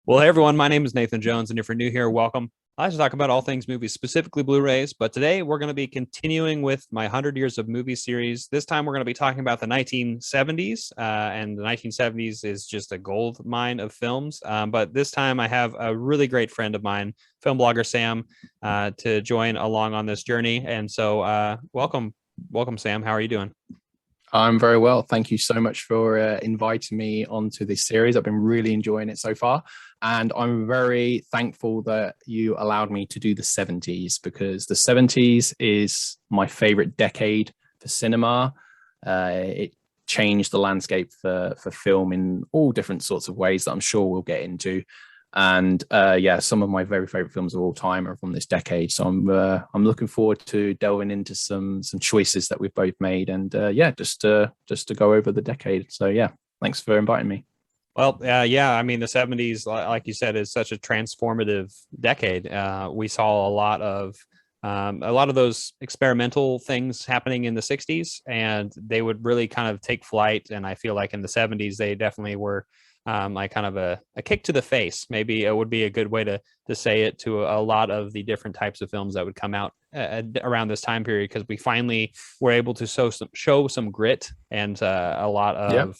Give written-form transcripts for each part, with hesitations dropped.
Well, hey everyone, my name is Nathan Jones, and if you're new here, welcome. I like to talk about all things movies, specifically Blu-rays, but today we're going to be continuing with my 100 Years of Movie series. This time we're going to be talking about the 1970s, and the 1970s is just a gold mine of films. But this time I have a really great friend of mine, film blogger Sam, to join along on this journey. And so welcome, Sam. How are you doing? I'm very well. Thank you so much for inviting me onto this series. I've been really enjoying it so far. And I'm very thankful that you allowed me to do the 70s because the 70s is my favorite decade for cinema. It changed the landscape for film in all different sorts of ways that I'm sure we'll get into. And yeah, some of my very favorite films of all time are from this decade. So I'm looking forward to delving into some choices that we've both made, and yeah, just to go over the decade. So yeah, thanks for inviting me. Well, yeah, I mean, the 70s, like you said, is such a transformative decade. We saw a lot of those experimental things happening in the 60s, and they would really kind of take flight. And I feel like in the 70s, they definitely were like kind of a kick to the face. Maybe it would be a good way to say it to a lot of the different types of films that would come out around this time period, because we finally were able to show some grit and a lot of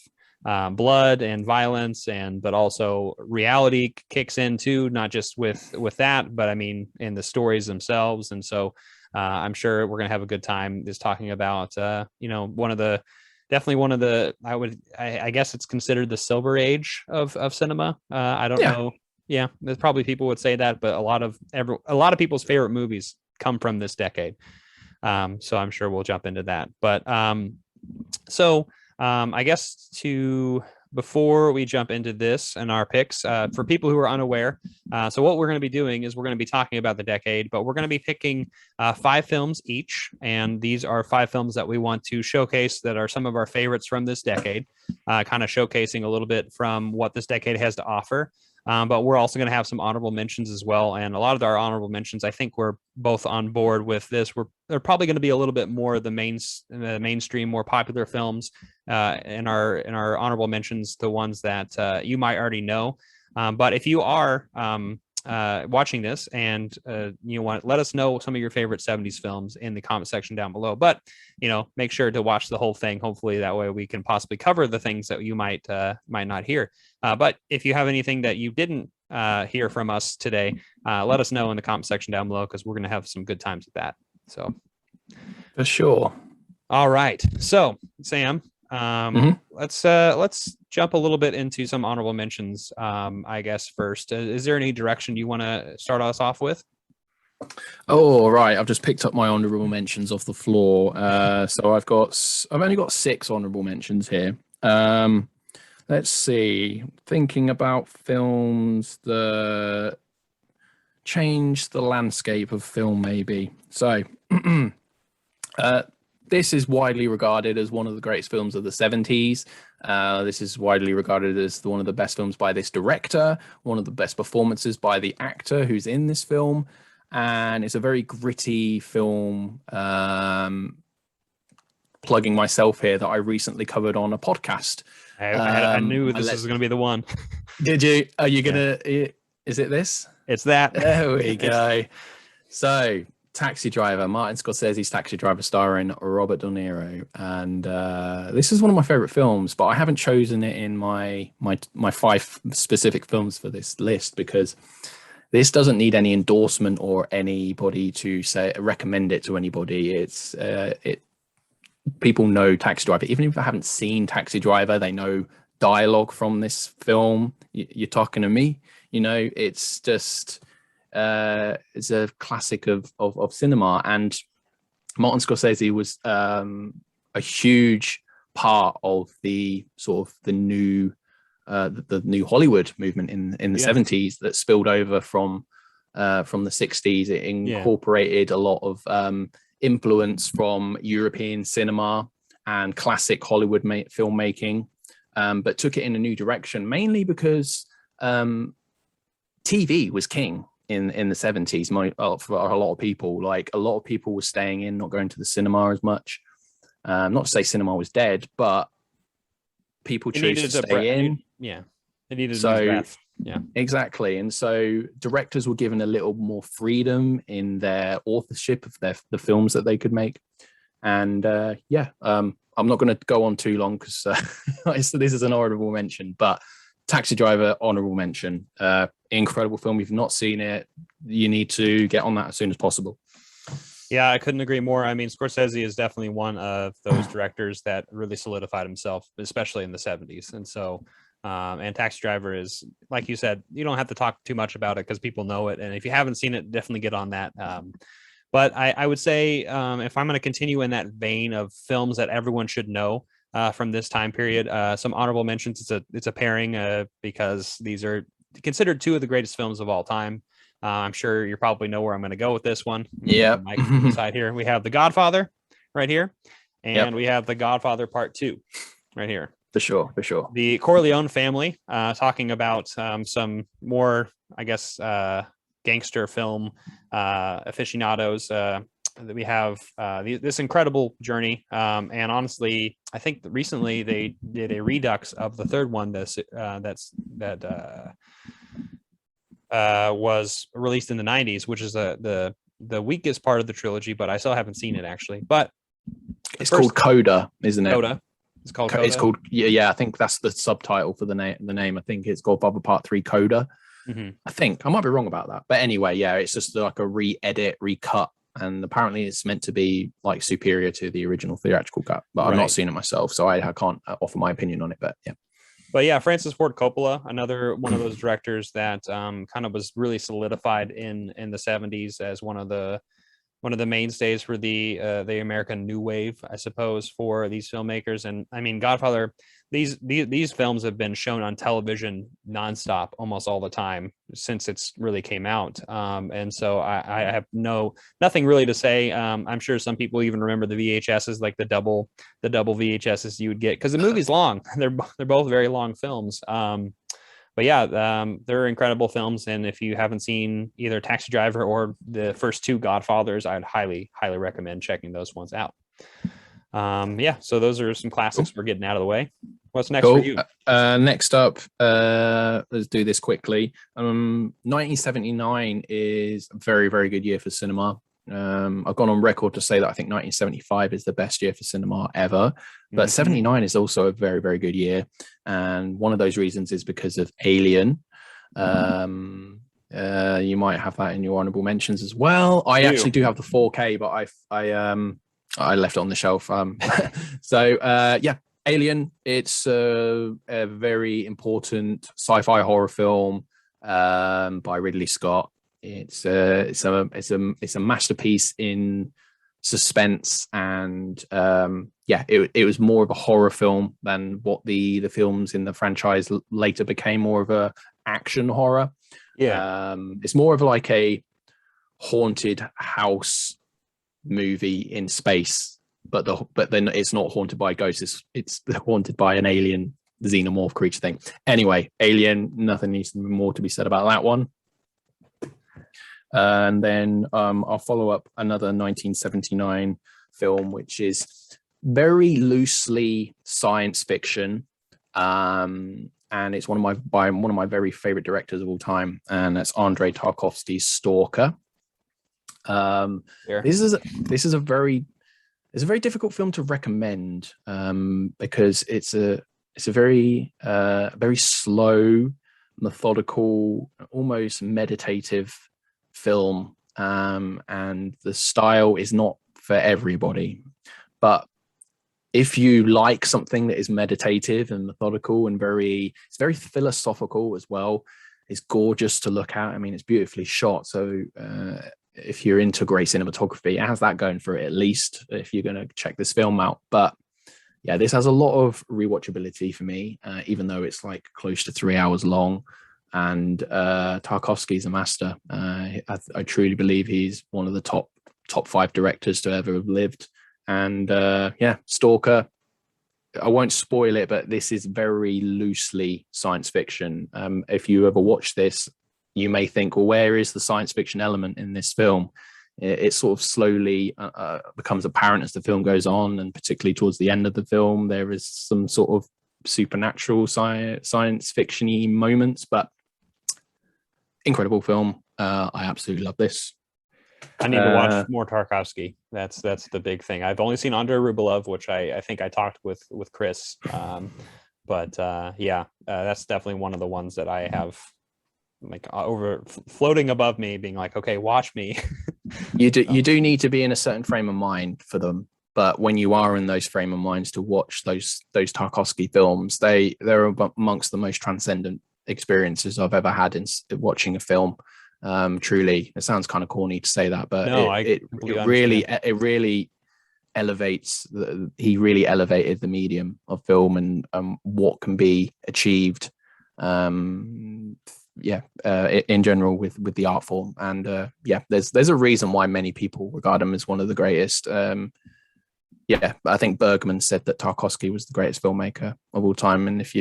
blood and violence, but also reality kicks in too, not just with that, but I mean in the stories themselves. And so I'm sure we're gonna have a good time just talking about definitely one of the I guess it's considered the silver age of cinema. I don't know. Yeah, there's probably people would say that, but a lot of people's favorite movies come from this decade. So I'm sure we'll jump into that. But I guess before we jump into this and our picks, for people who are unaware, so what we're going to be doing is we're going to be talking about the decade, but we're going to be picking 5 films each, and these are 5 films that we want to showcase that are some of our favorites from this decade, kind of showcasing a little bit from what this decade has to offer. But we're also going to have some honorable mentions as well. And a lot of our honorable mentions, I think we're both on board with this. They're probably going to be a little bit more the mainstream, more popular films in our honorable mentions, the ones that you might already know. But if you are watching this and you want, let us know some of your favorite 70s films in the comment section down below. But make sure to watch the whole thing. Hopefully that way we can possibly cover the things that you might not hear. But if you have anything that you didn't hear from us today, let us know in the comment section down below, because we're going to have some good times with that. So for sure. All right, so Sam, let's jump a little bit into some honorable mentions. I guess first, is there any direction you want to start us off with? Oh, right. I've just picked up my honorable mentions off the floor. So I've only got 6 honorable mentions here. Let's see. Thinking about films that changed the landscape of film, maybe. So this is widely regarded as one of the greatest films of the 70s. This is widely regarded as one of the best films by this director, one of the best performances by the actor who's in this film. And it's a very gritty film, plugging myself here, that I recently covered on a podcast. I knew this was going to be the one. Did you? Are you going to... Is it this? It's that. There we go. So... Taxi Driver, Martin Scorsese's Taxi Driver, starring Robert De Niro, and this is one of my favorite films. But I haven't chosen it in my 5 specific films for this list, because this doesn't need any endorsement or anybody to recommend it to anybody. It's people know Taxi Driver, even if they haven't seen Taxi Driver. They know dialogue from this film. You're talking to me, it's just. It's a classic of cinema, and Martin Scorsese was a huge part of the sort of the new Hollywood movement in the 70s that spilled over from the 60s. It incorporated a lot of influence from European cinema and classic Hollywood filmmaking, but took it in a new direction, mainly because TV was king. In the 70s, for a lot of people, like a lot of people were staying in, not going to the cinema as much. Not to say cinema was dead, but people chose to stay in. It needed a breath. Yeah. Exactly. And so directors were given a little more freedom in their authorship of the films that they could make. And I'm not going to go on too long because this is an honorable mention, but Taxi Driver, honorable mention. Incredible film. If you've not seen it, you need to get on that as soon as possible. Yeah, I couldn't agree more. I mean, Scorsese is definitely one of those directors that really solidified himself, especially in the 70s. And so, and Taxi Driver is, like you said, you don't have to talk too much about it because people know it. And if you haven't seen it, definitely get on that. But I would say if I'm going to continue in that vein of films that everyone should know from this time period, some honorable mentions. It's a pairing because these are considered two of the greatest films of all time. I'm sure you probably know where I'm going to go with this one. Yeah. Side here, we have The Godfather right here, and we have The Godfather Part 2 right here. For sure. The Corleone family, talking about some more, I guess, gangster film aficionados. We have this incredible journey, and honestly, I think that recently they did a redux of the third one that was released in the 90s, which is the weakest part of the trilogy, but I still haven't seen it actually. But it's called Coda, isn't it? Coda. It's called Coda. It's called I think that's the subtitle for the name. I think it's called Godfather Part 3 Coda. Mm-hmm. I think I might be wrong about that, but anyway, yeah, it's just like a re-edit, recut, and apparently it's meant to be like superior to the original theatrical cut. But I've not seen it myself, so I can't offer my opinion on it. But yeah. But yeah, Francis Ford Coppola, another one of those directors that kind of was really solidified in the 70s as one of the mainstays for the American New Wave, I suppose, for these filmmakers. And I mean, Godfather, these films have been shown on television nonstop almost all the time since it's really came out. And so I have nothing really to say. I'm sure some people even remember the VHSs, like the double VHSs you would get, because the movie's long. They're both very long films. But yeah, they're incredible films. And if you haven't seen either Taxi Driver or the first two Godfathers, I'd highly recommend checking those ones out. So those are some classics we're getting out of the way. What's next for you? Next up, let's do this quickly. 1979 is a very, very good year for cinema. I've gone on record to say that I think 1975 is the best year for cinema ever, but 79 is also a very, very good year. And one of those reasons is because of Alien. You might have that in your honorable mentions as well. I actually do have the 4K, but I left it on the shelf. Alien. It's a very important sci-fi horror film by Ridley Scott. It's a masterpiece in suspense, and it was more of a horror film than what the films in the franchise later became more of a action horror. It's more of like a haunted house movie in space, but then it's not haunted by ghosts, it's haunted by an alien xenomorph creature thing. Anyway, Alien, nothing needs more to be said about that one. And then I'll follow up another 1979 film, which is very loosely science fiction, and it's one of my very favorite directors of all time, and that's Andrei Tarkovsky's Stalker. This is a very difficult film to recommend because it's a very very slow, methodical, almost meditative film, and the style is not for everybody. But if you like something that is meditative and methodical and it's very philosophical as well, it's gorgeous to look at. I mean, it's beautifully shot. So if you're into great cinematography, it has that going for it, at least, if you're going to check this film out. But yeah, this has a lot of rewatchability for me, even though it's like close to 3 hours long. And Tarkovsky's a master. I truly believe he's one of the top 5 directors to ever have lived. And Stalker, I won't spoil it, but this is very loosely science fiction. If you ever watch this, you may think, well, where is the science fiction element in this film? It sort of slowly becomes apparent as the film goes on, and particularly towards the end of the film, there is some sort of supernatural science fiction-y moments, but incredible film. I absolutely love this. I need to watch more Tarkovsky. That's the big thing. I've only seen Andrei Rublev, which I think I talked with Cris. But that's definitely one of the ones that I have like floating above me, being like, okay, watch me. You do need to be in a certain frame of mind for them. But when you are in those frame of minds to watch those Tarkovsky films, they're amongst the most transcendent experiences I've ever had in watching a film. Truly, it sounds kind of corny to say that, but no, it really elevates. He really elevated the medium of film and what can be achieved. In general with the art form, and there's a reason why many people regard him as one of the greatest. I think Bergman said that Tarkovsky was the greatest filmmaker of all time, and if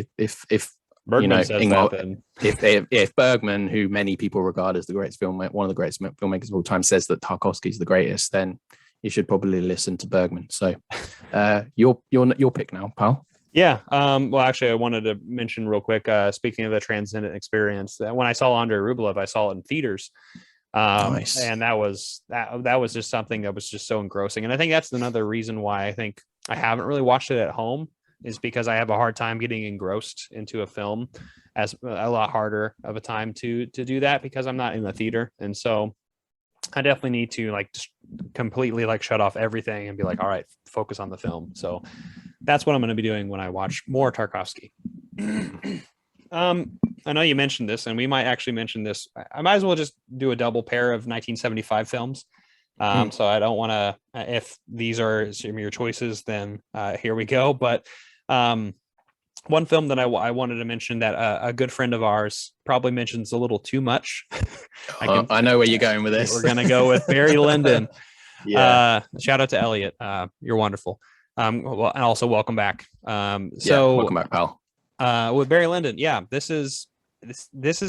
Bergman says that, then if Bergman, who many people regard as the greatest filmmaker, one of the greatest filmmakers of all time, says that Tarkovsky is the greatest, then you should probably listen to Bergman. So, your pick now, pal. Yeah. Well, actually, I wanted to mention real quick. Speaking of the transcendent experience, when I saw Andrei Rublev, I saw it in theaters. Nice. And that was just something that was just so engrossing. And I think that's another reason why I think I haven't really watched it at home, is because I have a hard time getting engrossed into a film, as a lot harder of a time to do that because I'm not in the theater. And so I definitely need to like just completely like shut off everything and be like, all right, focus on the film. So that's what I'm going to be doing when I watch more Tarkovsky. I know you mentioned this, and we might actually mention this. I might as well just do a double pair of 1975 films. So I don't want to, if these are some of your choices, then here we go. But one film that I wanted to mention that a good friend of ours probably mentions a little too much. I know where you're going with this. We're going to go with Barry Lyndon. Yeah. Shout out to Elliot. You're wonderful. Well, and also welcome back. Welcome back, pal. With Barry Lyndon, this is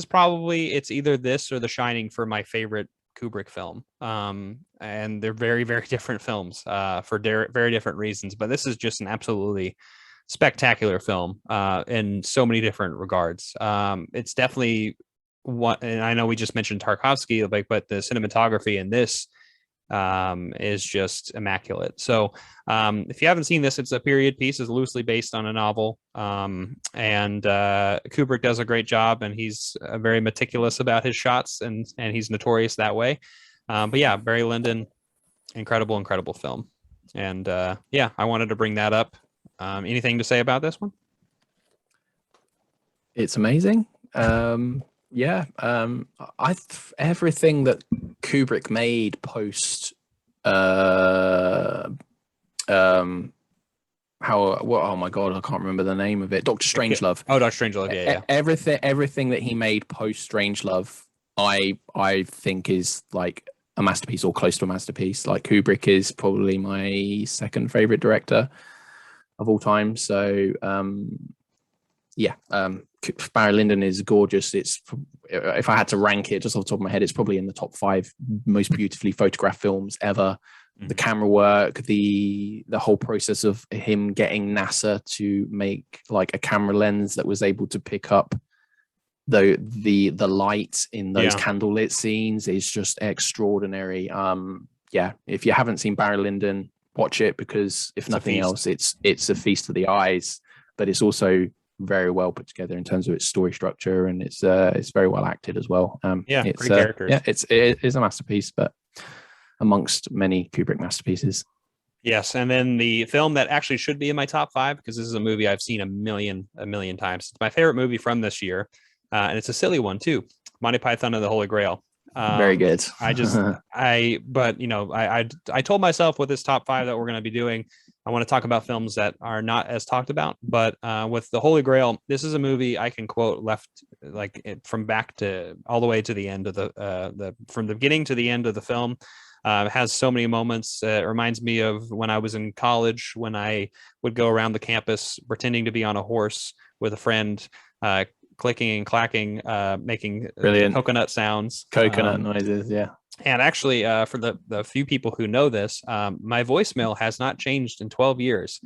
probably, it's either this or The Shining for my favorite Kubrick film. And they're very, very different films for very different reasons. But this is just an absolutely spectacular film in so many different regards. It's definitely what, and I know we just mentioned Tarkovsky, but the cinematography in this is just immaculate. So if you haven't seen this, it's a period piece, is loosely based on a novel, and Kubrick does a great job, and he's very meticulous about his shots, and he's notorious that way. But yeah, Barry Lyndon, incredible film. And I wanted to bring that up. Anything to say about this one? It's amazing. Everything that Kubrick made post oh my god, I can't remember the name of it. Dr. Strangelove. Oh, Dr. Strangelove, yeah. Everything that he made post Strangelove, I think is like a masterpiece or close to a masterpiece. Like, Kubrick is probably my second favorite director of all time. So Barry Lyndon is gorgeous. It's, if I had to rank it just off the top of my head, it's probably in the top 5 most beautifully photographed films ever. Mm-hmm. The camera work, the whole process of him getting NASA to make like a camera lens that was able to pick up the light in those candlelit scenes is just extraordinary. If you haven't seen Barry Lyndon, watch it, because if nothing else, it's a feast for the eyes, but it's also very well put together in terms of its story structure, and it's very well acted as well. Great characters. It is a masterpiece, but amongst many Kubrick masterpieces. Yes, and then the film that actually should be in my top 5, because this is a movie I've seen a million times. It's my favorite movie from this year, and it's a silly one too. Monty Python and the Holy Grail. Very good. I told myself with this top 5 that we're going to be doing, I want to talk about films that are not as talked about, but with the Holy Grail, this is a movie I can quote from back to all the way to the end of from the beginning to the end of the film. It has so many moments. It reminds me of when I was in college, when I would go around the campus pretending to be on a horse with a friend, clicking and clacking, making coconut sounds, noises. Yeah. And actually, for the few people who know this, my voicemail has not changed in 12 years.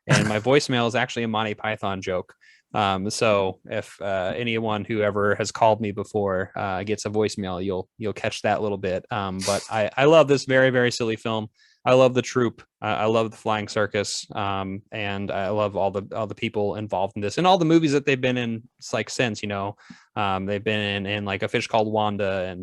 And my voicemail is actually a Monty Python joke. So if anyone who ever has called me before gets a voicemail, you'll catch that little bit. But I love this very, very silly film. I love the troupe. I love the flying circus, and I love all the people involved in this, and all the movies that they've been in. It's like since they've been in like A Fish Called Wanda,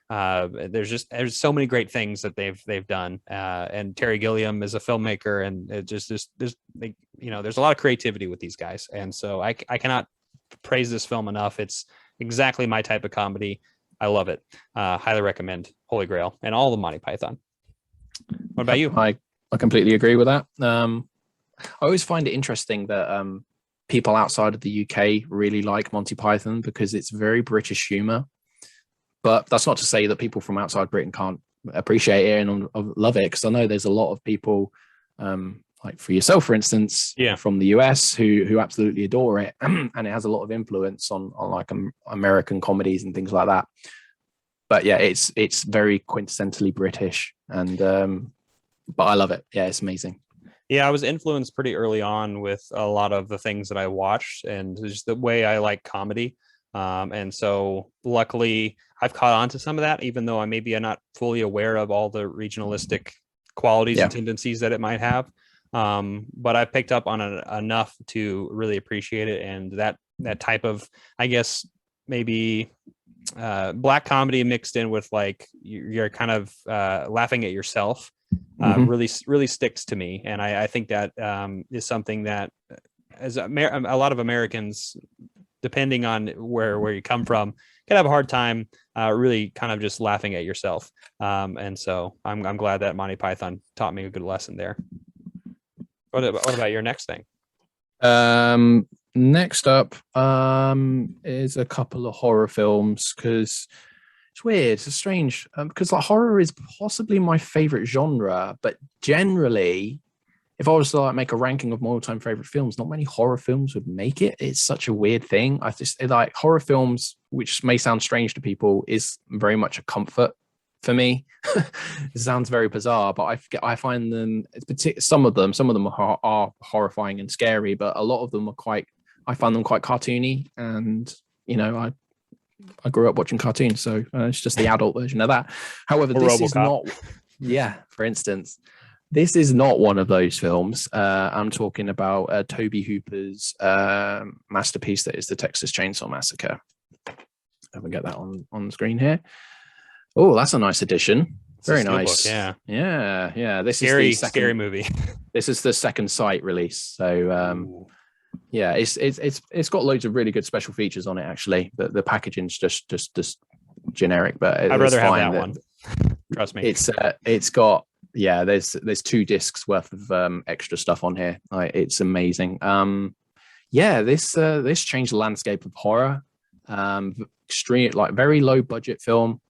and there's so many great things that they've done. And Terry Gilliam is a filmmaker, and it just there's like, there's a lot of creativity with these guys, and so I cannot praise this film enough. It's exactly my type of comedy. I love it. Highly recommend Holy Grail and all the Monty Python. What about you? I completely agree with that. I always find it interesting that people outside of the UK really like Monty Python because it's very British humor. But that's not to say that people from outside Britain can't appreciate it and love it, because I know there's a lot of people, like for yourself, for instance, from the US who absolutely adore it, and it has a lot of influence on like American comedies and things like that. But yeah, it's very quintessentially British, and but I love it. Yeah, it's amazing. Yeah, I was influenced pretty early on with a lot of the things that I watched, and just the way I like comedy. And so luckily I've caught on to some of that, even though I maybe am not fully aware of all the regionalistic qualities and tendencies that it might have. But I picked up on it enough to really appreciate it. And that type of, I guess, maybe black comedy mixed in with like you're kind of laughing at yourself really sticks to me. And I think that is something that as a lot of Americans, depending on where you come from, can have a hard time really kind of just laughing at yourself. And so I'm glad that Monty Python taught me a good lesson there. What about your next thing? Next up is a couple of horror films, because it's weird. It's strange because like horror is possibly my favorite genre, but generally, if I was to like make a ranking of my all-time favorite films, not many horror films would make it. It's such a weird thing. I just like horror films, which may sound strange to people, is very much a comfort for me. It sounds very bizarre, but I find them, some of them are horrifying and scary, but a lot of them I find them quite cartoony, and I grew up watching cartoons, so it's just the adult version of that. However, this is not, for instance, this is not one of those films. I'm talking about Tobe Hooper's masterpiece that is the Texas Chainsaw Massacre. Let me get that on the screen here. Oh, that's a nice addition. Very nice. Book, yeah. This scary, is the scary movie. This is the second sight release. So yeah, it's got loads of really good special features on it. Actually, the packaging's just generic, but I'd rather have that one. Trust me. It's got there's 2 discs worth of extra stuff on here. It's amazing. This changed the landscape of horror. Extreme, like very low budget film.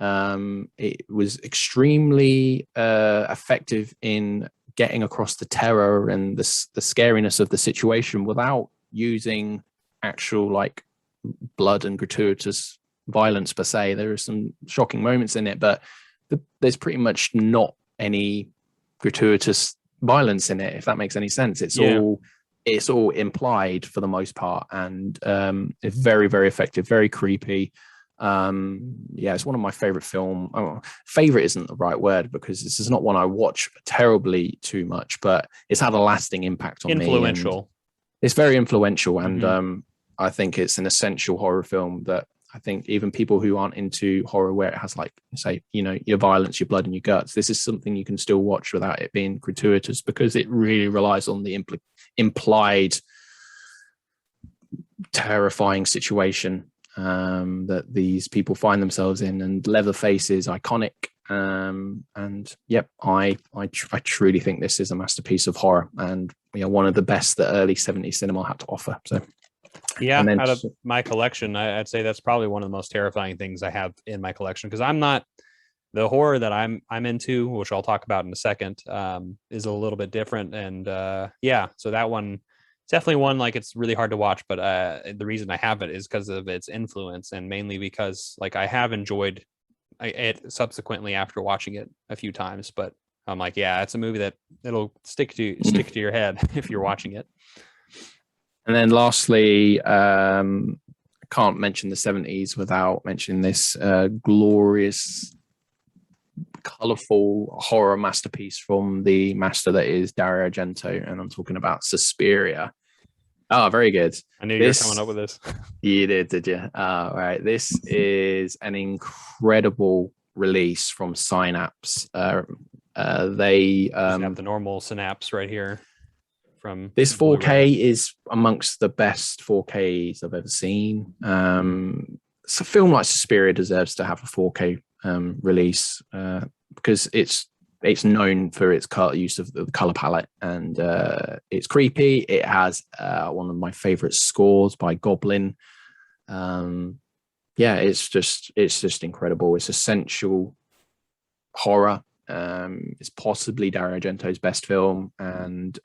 It was extremely effective in getting across the terror and the scariness of the situation without using actual like blood and gratuitous violence per se. There are some shocking moments in it, but there's pretty much not any gratuitous violence in it, if that makes any sense. It's all implied for the most part, and it's very, very effective, very creepy. It's one of my favorite film. Favorite isn't the right word, because this is not one I watch terribly too much, but it's had a lasting impact on me. Influential. It's very influential, and I think it's an essential horror film that I think even people who aren't into horror, where it has like, say, your violence, your blood and your guts, this is something you can still watch without it being gratuitous, because it really relies on the implied terrifying situation that these people find themselves in. And Leatherface is iconic. I truly think this is a masterpiece of horror, and one of the best that early 70s cinema had to offer. So out of my collection, I'd say that's probably one of the most terrifying things I have in my collection, because I'm not, the horror that I'm into, which I'll talk about in a second, is a little bit different. And so that one, it's definitely one like it's really hard to watch, but the reason I have it is because of its influence, and mainly because like I have enjoyed it subsequently after watching it a few times. But I'm like, it's a movie that it'll stick to your head if you're watching it. And then lastly, I can't mention the 70s without mentioning this glorious, colorful horror masterpiece from the master that is Dario Argento, and I'm talking about Suspiria. Oh, very good. I knew you were coming up with this. You did you? Right. This is an incredible release from Synapse. They have the normal Synapse right here. From this 4K Blu-ray. is amongst the best 4Ks I've ever seen. So a film like Suspiria deserves to have a 4K release because it's known for its use of the color palette, and it's creepy. It has one of my favorite scores by Goblin. It's just incredible. It's essential horror. It's possibly Dario Argento's best film, and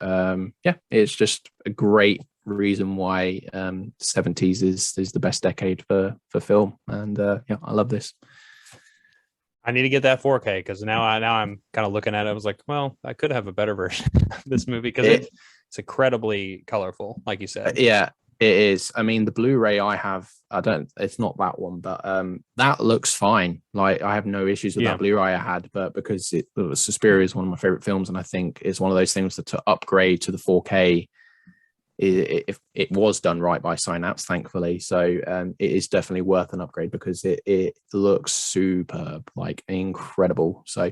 it's just a great reason why 70s is the best decade for film. And I love this. I need to get that 4K because now I'm kind of looking at it. I was like, well, I could have a better version of this movie because it's incredibly colorful, like you said. Yeah, it is. I mean, the Blu-ray I have, it's not that one, but that looks fine. Like, I have no issues with that Blu-ray I had, but because Suspiria is one of my favorite films, and I think it's one of those things that to upgrade to the 4K, if it was done right by Synapse, thankfully. So it is definitely worth an upgrade because it looks superb, like incredible. So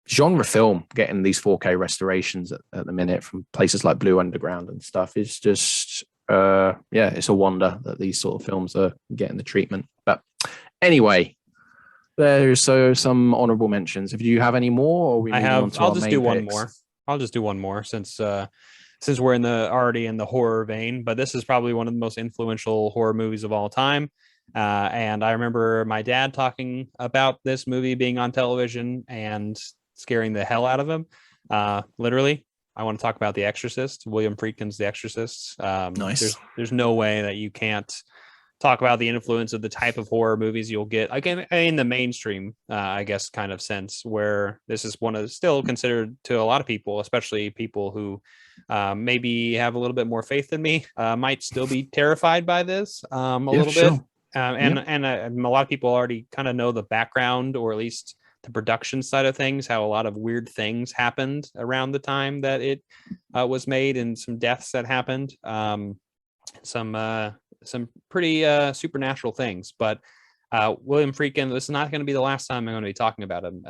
genre film getting these 4K restorations at the minute from places like Blue Underground and stuff is just it's a wonder that these sort of films are getting the treatment. But anyway, there's some honorable mentions. If you have any more, or I'll just do one more. I'll just do one more since we're already in the horror vein, but this is probably one of the most influential horror movies of all time. And I remember my dad talking about this movie being on television and scaring the hell out of him. Literally, I want to talk about The Exorcist, William Friedkin's The Exorcist. Nice. There's no way that you can't talk about the influence of the type of horror movies you'll get again in the mainstream, I guess, kind of sense, where this is still considered to a lot of people, especially people who maybe have a little bit more faith than me, might still be terrified by this a little bit. And a lot of people already kind of know the background, or at least the production side of things, how a lot of weird things happened around the time that it was made, and some deaths that happened. Some pretty supernatural things, but William Friedkin, this is not going to be the last time I'm going to be talking about him,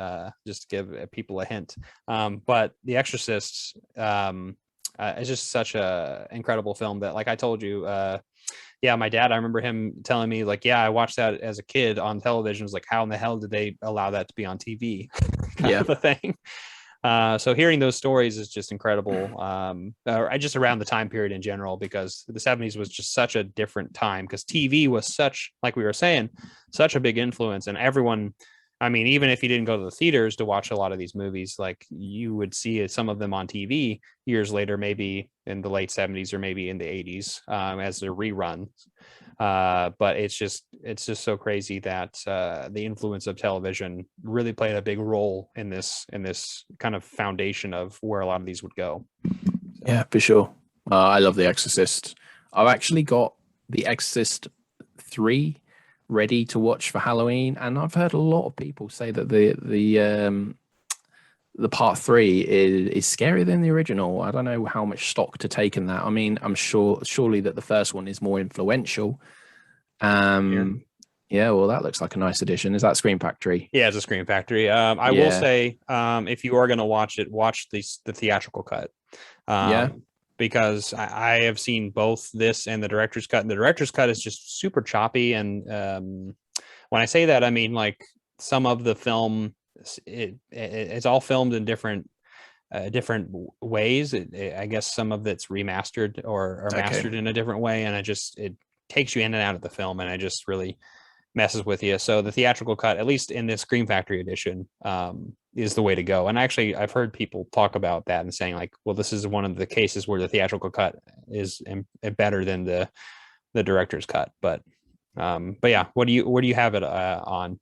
just to give people a hint. But The Exorcist is just such a incredible film that, like I told you, my dad, I remember him telling me, like, I watched that as a kid on television. It was like, how in the hell did they allow that to be on TV? kind of a thing. So hearing those stories is just incredible. Just around the time period in general, because the 70s was just such a different time, because TV was such, like we were saying, such a big influence, and everyone, I mean, even if you didn't go to the theaters to watch a lot of these movies, like, you would see some of them on TV years later, maybe in the late 70s or maybe in the 80s, as they're reruns. But it's just so crazy that the influence of television really played a big role in this kind of foundation of where a lot of these would go. So. Yeah, for sure. I love The Exorcist. I've actually got The Exorcist 3 ready to watch for Halloween, and I've heard a lot of people say that the part 3 is scarier than the original. I don't know how much stock to take in that. I mean, I'm surely that the first one is more influential. Well, that looks like a nice addition. Is that Scream Factory? Yeah, it's a Scream Factory. I will say, if you are going to watch it, watch the theatrical cut. Because I have seen both this and the director's cut, and the director's cut is just super choppy. And when I say that, I mean, like, some of the film, it's all filmed in different ways. I guess some of it's remastered or mastered in a different way, and it takes you in and out of the film, and it just really messes with you. So the theatrical cut, at least in this Scream Factory edition, is the way to go. And actually, I've heard people talk about that and saying, like, well, this is one of the cases where the theatrical cut is better than the director's cut. But yeah, where do you have it on?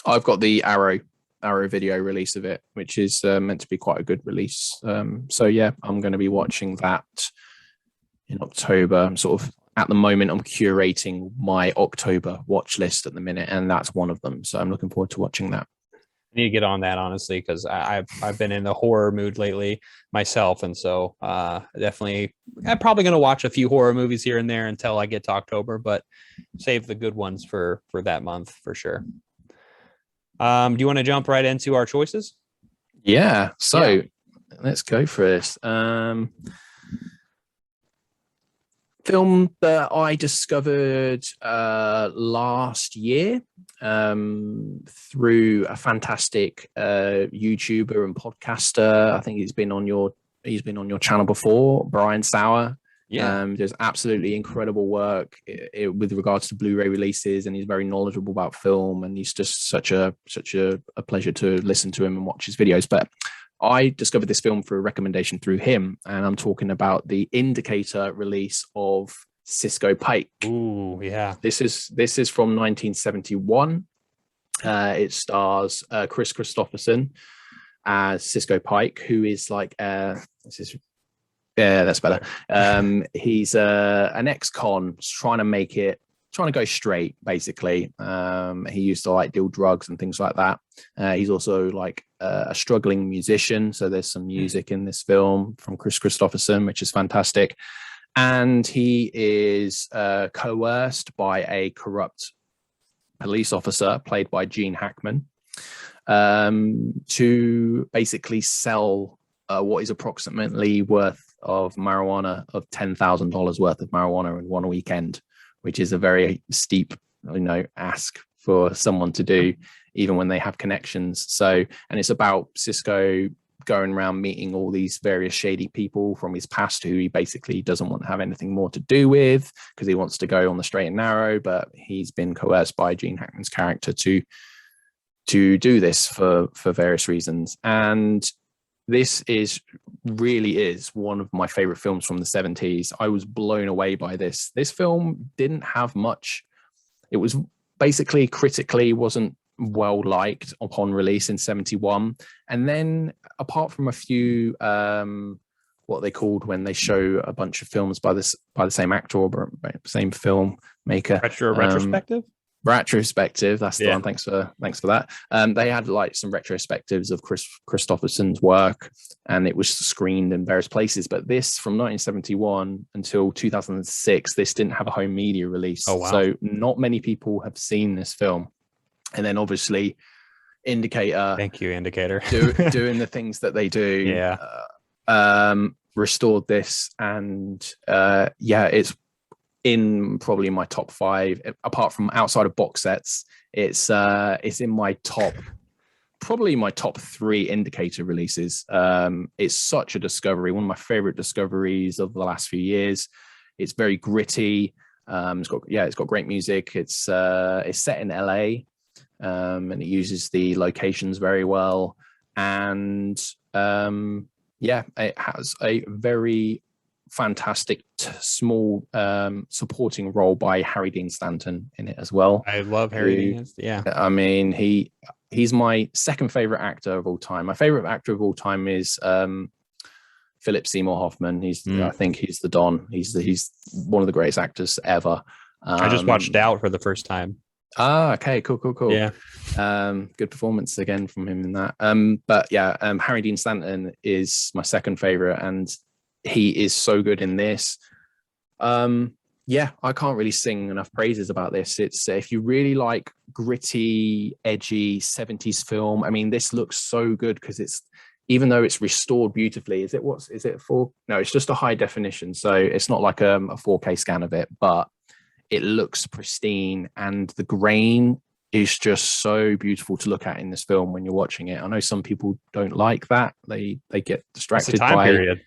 I've got the Arrow video release of it, which is meant to be quite a good release. So yeah, I'm going to be watching that in October. I'm sort of at the moment, I'm curating my October watch list at the minute, and that's one of them. So I'm looking forward to watching that. I need to get on that, honestly, because I've been in the horror mood lately myself, and so definitely I'm probably going to watch a few horror movies here and there until I get to October, but save the good ones for that month for sure. Do you want to jump right into our choices? Yeah. So let's go for this. Film that I discovered last year through a fantastic YouTuber and podcaster. I think he's been on your channel before, Brian Sauer. There's absolutely incredible work with regards to Blu-ray releases, and he's very knowledgeable about film, and he's just such a pleasure to listen to him and watch his videos. But I discovered this film through a recommendation through him, and I'm talking about the Indicator release of Cisco Pike. Ooh, yeah. This is from 1971. It stars Chris Christopherson as Cisco Pike, who is like that's better. He's an ex-con trying to go straight, basically. He used to like deal drugs and things like that. He's also like a struggling musician, so there's some music in this film from Chris Christopherson, which is fantastic. And he is coerced by a corrupt police officer played by Gene Hackman to basically sell what is approximately worth of marijuana of $10,000 worth of marijuana in one weekend, which is a very steep, ask for someone to do, even when they have connections. So, and it's about Cisco going around meeting all these various shady people from his past who he basically doesn't want to have anything more to do with because he wants to go on the straight and narrow, but he's been coerced by Gene Hackman's character to do this for various reasons. And this really is one of my favorite films from the 70s. I was blown away by this. This film didn't have much. It was basically critically wasn't well liked upon release in 71. And then apart from a few, what they called when they show a bunch of films by the same actor or same filmmaker. Retrospective, that's the one. Thanks for that. They had like some retrospectives of Chris Christopherson's work, and it was screened in various places. But this, from 1971 until 2006, this didn't have a home media release. Oh, wow. So not many people have seen this film. And then obviously Indicator, thank you, Indicator, doing the things that they do, restored this, and it's in probably my top 5, apart from outside of box sets. It's in my top 3 Indicator releases. It's such a discovery, one of my favorite discoveries of the last few years. It's very gritty. It's got great music. It's set in LA, and it uses the locations very well. And it has a very fantastic small supporting role by Harry Dean Stanton in it as well. I love Harry Dean. Yeah, I mean, he's my second favorite actor of all time. My favorite actor of all time is Philip Seymour Hoffman. I think he's the Don. He's one of the greatest actors ever. I just watched Doubt for the first time. Okay, cool. Yeah. Good performance again from him in that. Harry Dean Stanton is my second favorite, and he is so good in this. I can't really sing enough praises about this. It's if you really like gritty, edgy 70s film, I mean, this looks so good because it's, even though it's restored beautifully, it's just a high definition. So it's not like a 4K scan of it, but it looks pristine, and the grain is just so beautiful to look at in this film when you're watching it. I know some people don't like that. They get distracted by period.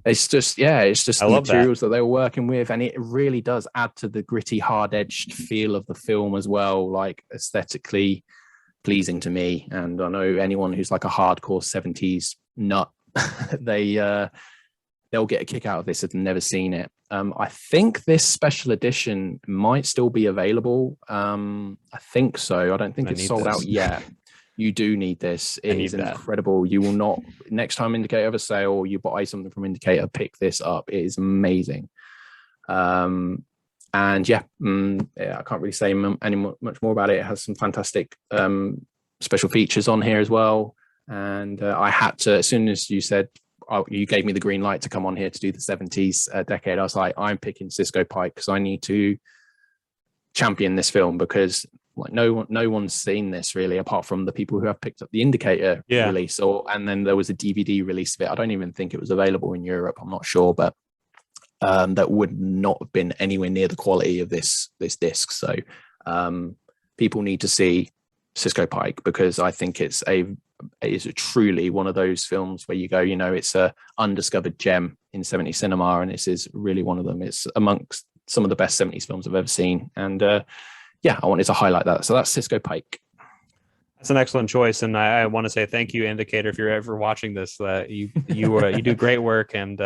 It's just the materials that they were working with, and it really does add to the gritty, hard-edged feel of the film as well, like aesthetically pleasing to me. And I know anyone who's like a hardcore 70s nut, they'll get a kick out of this if they've never seen it. I think this special edition might still be available. I think so. I don't think it's sold out yet. You do need this. It is incredible. You will not, next time Indicator have a sale, you buy something from Indicator, pick this up. It is amazing. And yeah, I can't really say much more about it. It has some fantastic special features on here as well. And I had to, as soon as you said, you gave me the green light to come on here to do the 70s decade, I was like, I'm picking Cisco Pike because I need to champion this film, because like no one's seen this really, apart from the people who have picked up the Indicator release, and then there was a DVD release of it. I don't even think it was available in Europe. I'm not sure, but that would not have been anywhere near the quality of this disc. So people need to see Cisco Pike, because I think it is truly one of those films where you go, it's a undiscovered gem in 70s cinema, and this is really one of them. It's amongst some of the best 70s films I've ever seen, and I wanted to highlight that. So that's Cisco Pike. That's an excellent choice, and I want to say thank you, Indicator, if you're ever watching this. You do great work, and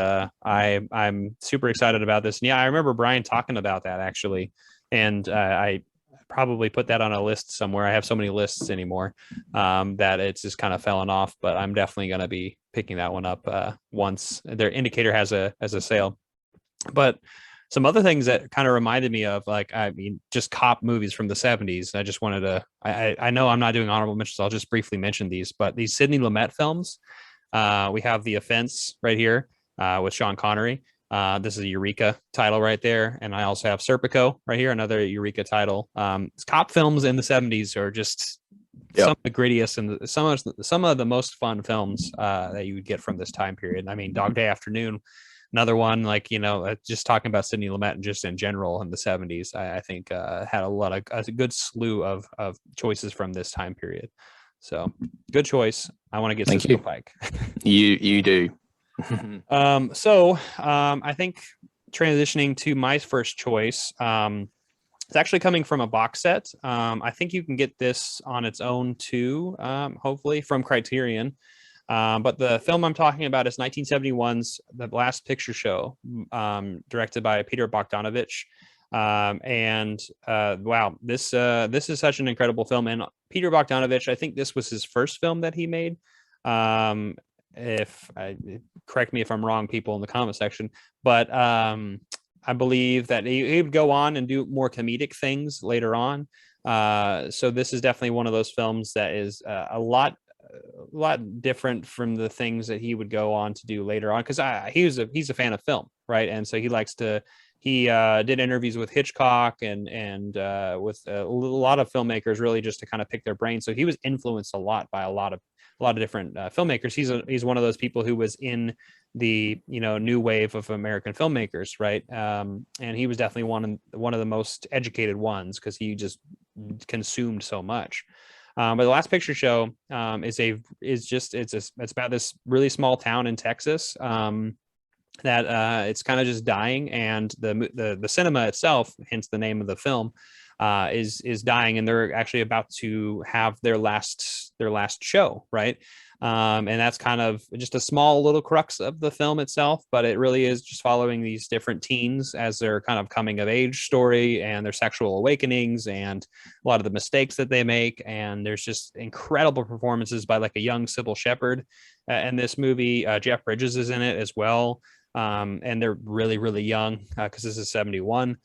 I'm super excited about this. And yeah, I remember Brian talking about that actually, and I probably put that on a list somewhere. I have so many lists anymore that it's just kind of fallen off, but I'm definitely going to be picking that one up once their Indicator has a sale. But some other things that kind of reminded me of, like, I mean, just cop movies from the 70s. I just wanted to, I know I'm not doing honorable mentions. I'll just briefly mention these, but these Sidney Lumet films, we have The Offense right here with Sean Connery. This is a Eureka title right there. And I also have Serpico right here, another Eureka title. Cop films in the 70s are just some of the grittiest and some of the most fun films that you would get from this time period. I mean, Dog Day Afternoon, another one, like, just talking about Sidney Lumet and just in general in the 70s, I think had a good slew of choices from this time period. So good choice. I want to get Cisco Pike. You do. I think transitioning to my first choice, it's actually coming from a box set. I think you can get this on its own too, hopefully, from Criterion. But the film I'm talking about is 1971's The Last Picture Show, directed by Peter Bogdanovich. Wow, this is such an incredible film. And Peter Bogdanovich, I think this was his first film that he made. Correct me if I'm wrong, people in the comment section, but I believe that he would go on and do more comedic things later on. So this is definitely one of those films that is a lot different from the things that he would go on to do later on, because he's a fan of film, right? And so he did interviews with Hitchcock and with a lot of filmmakers, really just to kind of pick their brains. So he was influenced a lot by a lot of different filmmakers. He's one of those people who was in the new wave of American filmmakers, right? And he was definitely one of the most educated ones, because he just consumed so much. But The Last Picture Show it's about this really small town in Texas that it's kind of just dying, and the cinema itself, hence the name of the film, is dying, and they're actually about to have their last show, right? And that's kind of just a small little crux of the film itself, but it really is just following these different teens as their kind of coming of age story and their sexual awakenings and a lot of the mistakes that they make. And there's just incredible performances by like a young Sybil Shepherd in this movie. Jeff Bridges is in it as well. And they're really, really young because this is 71.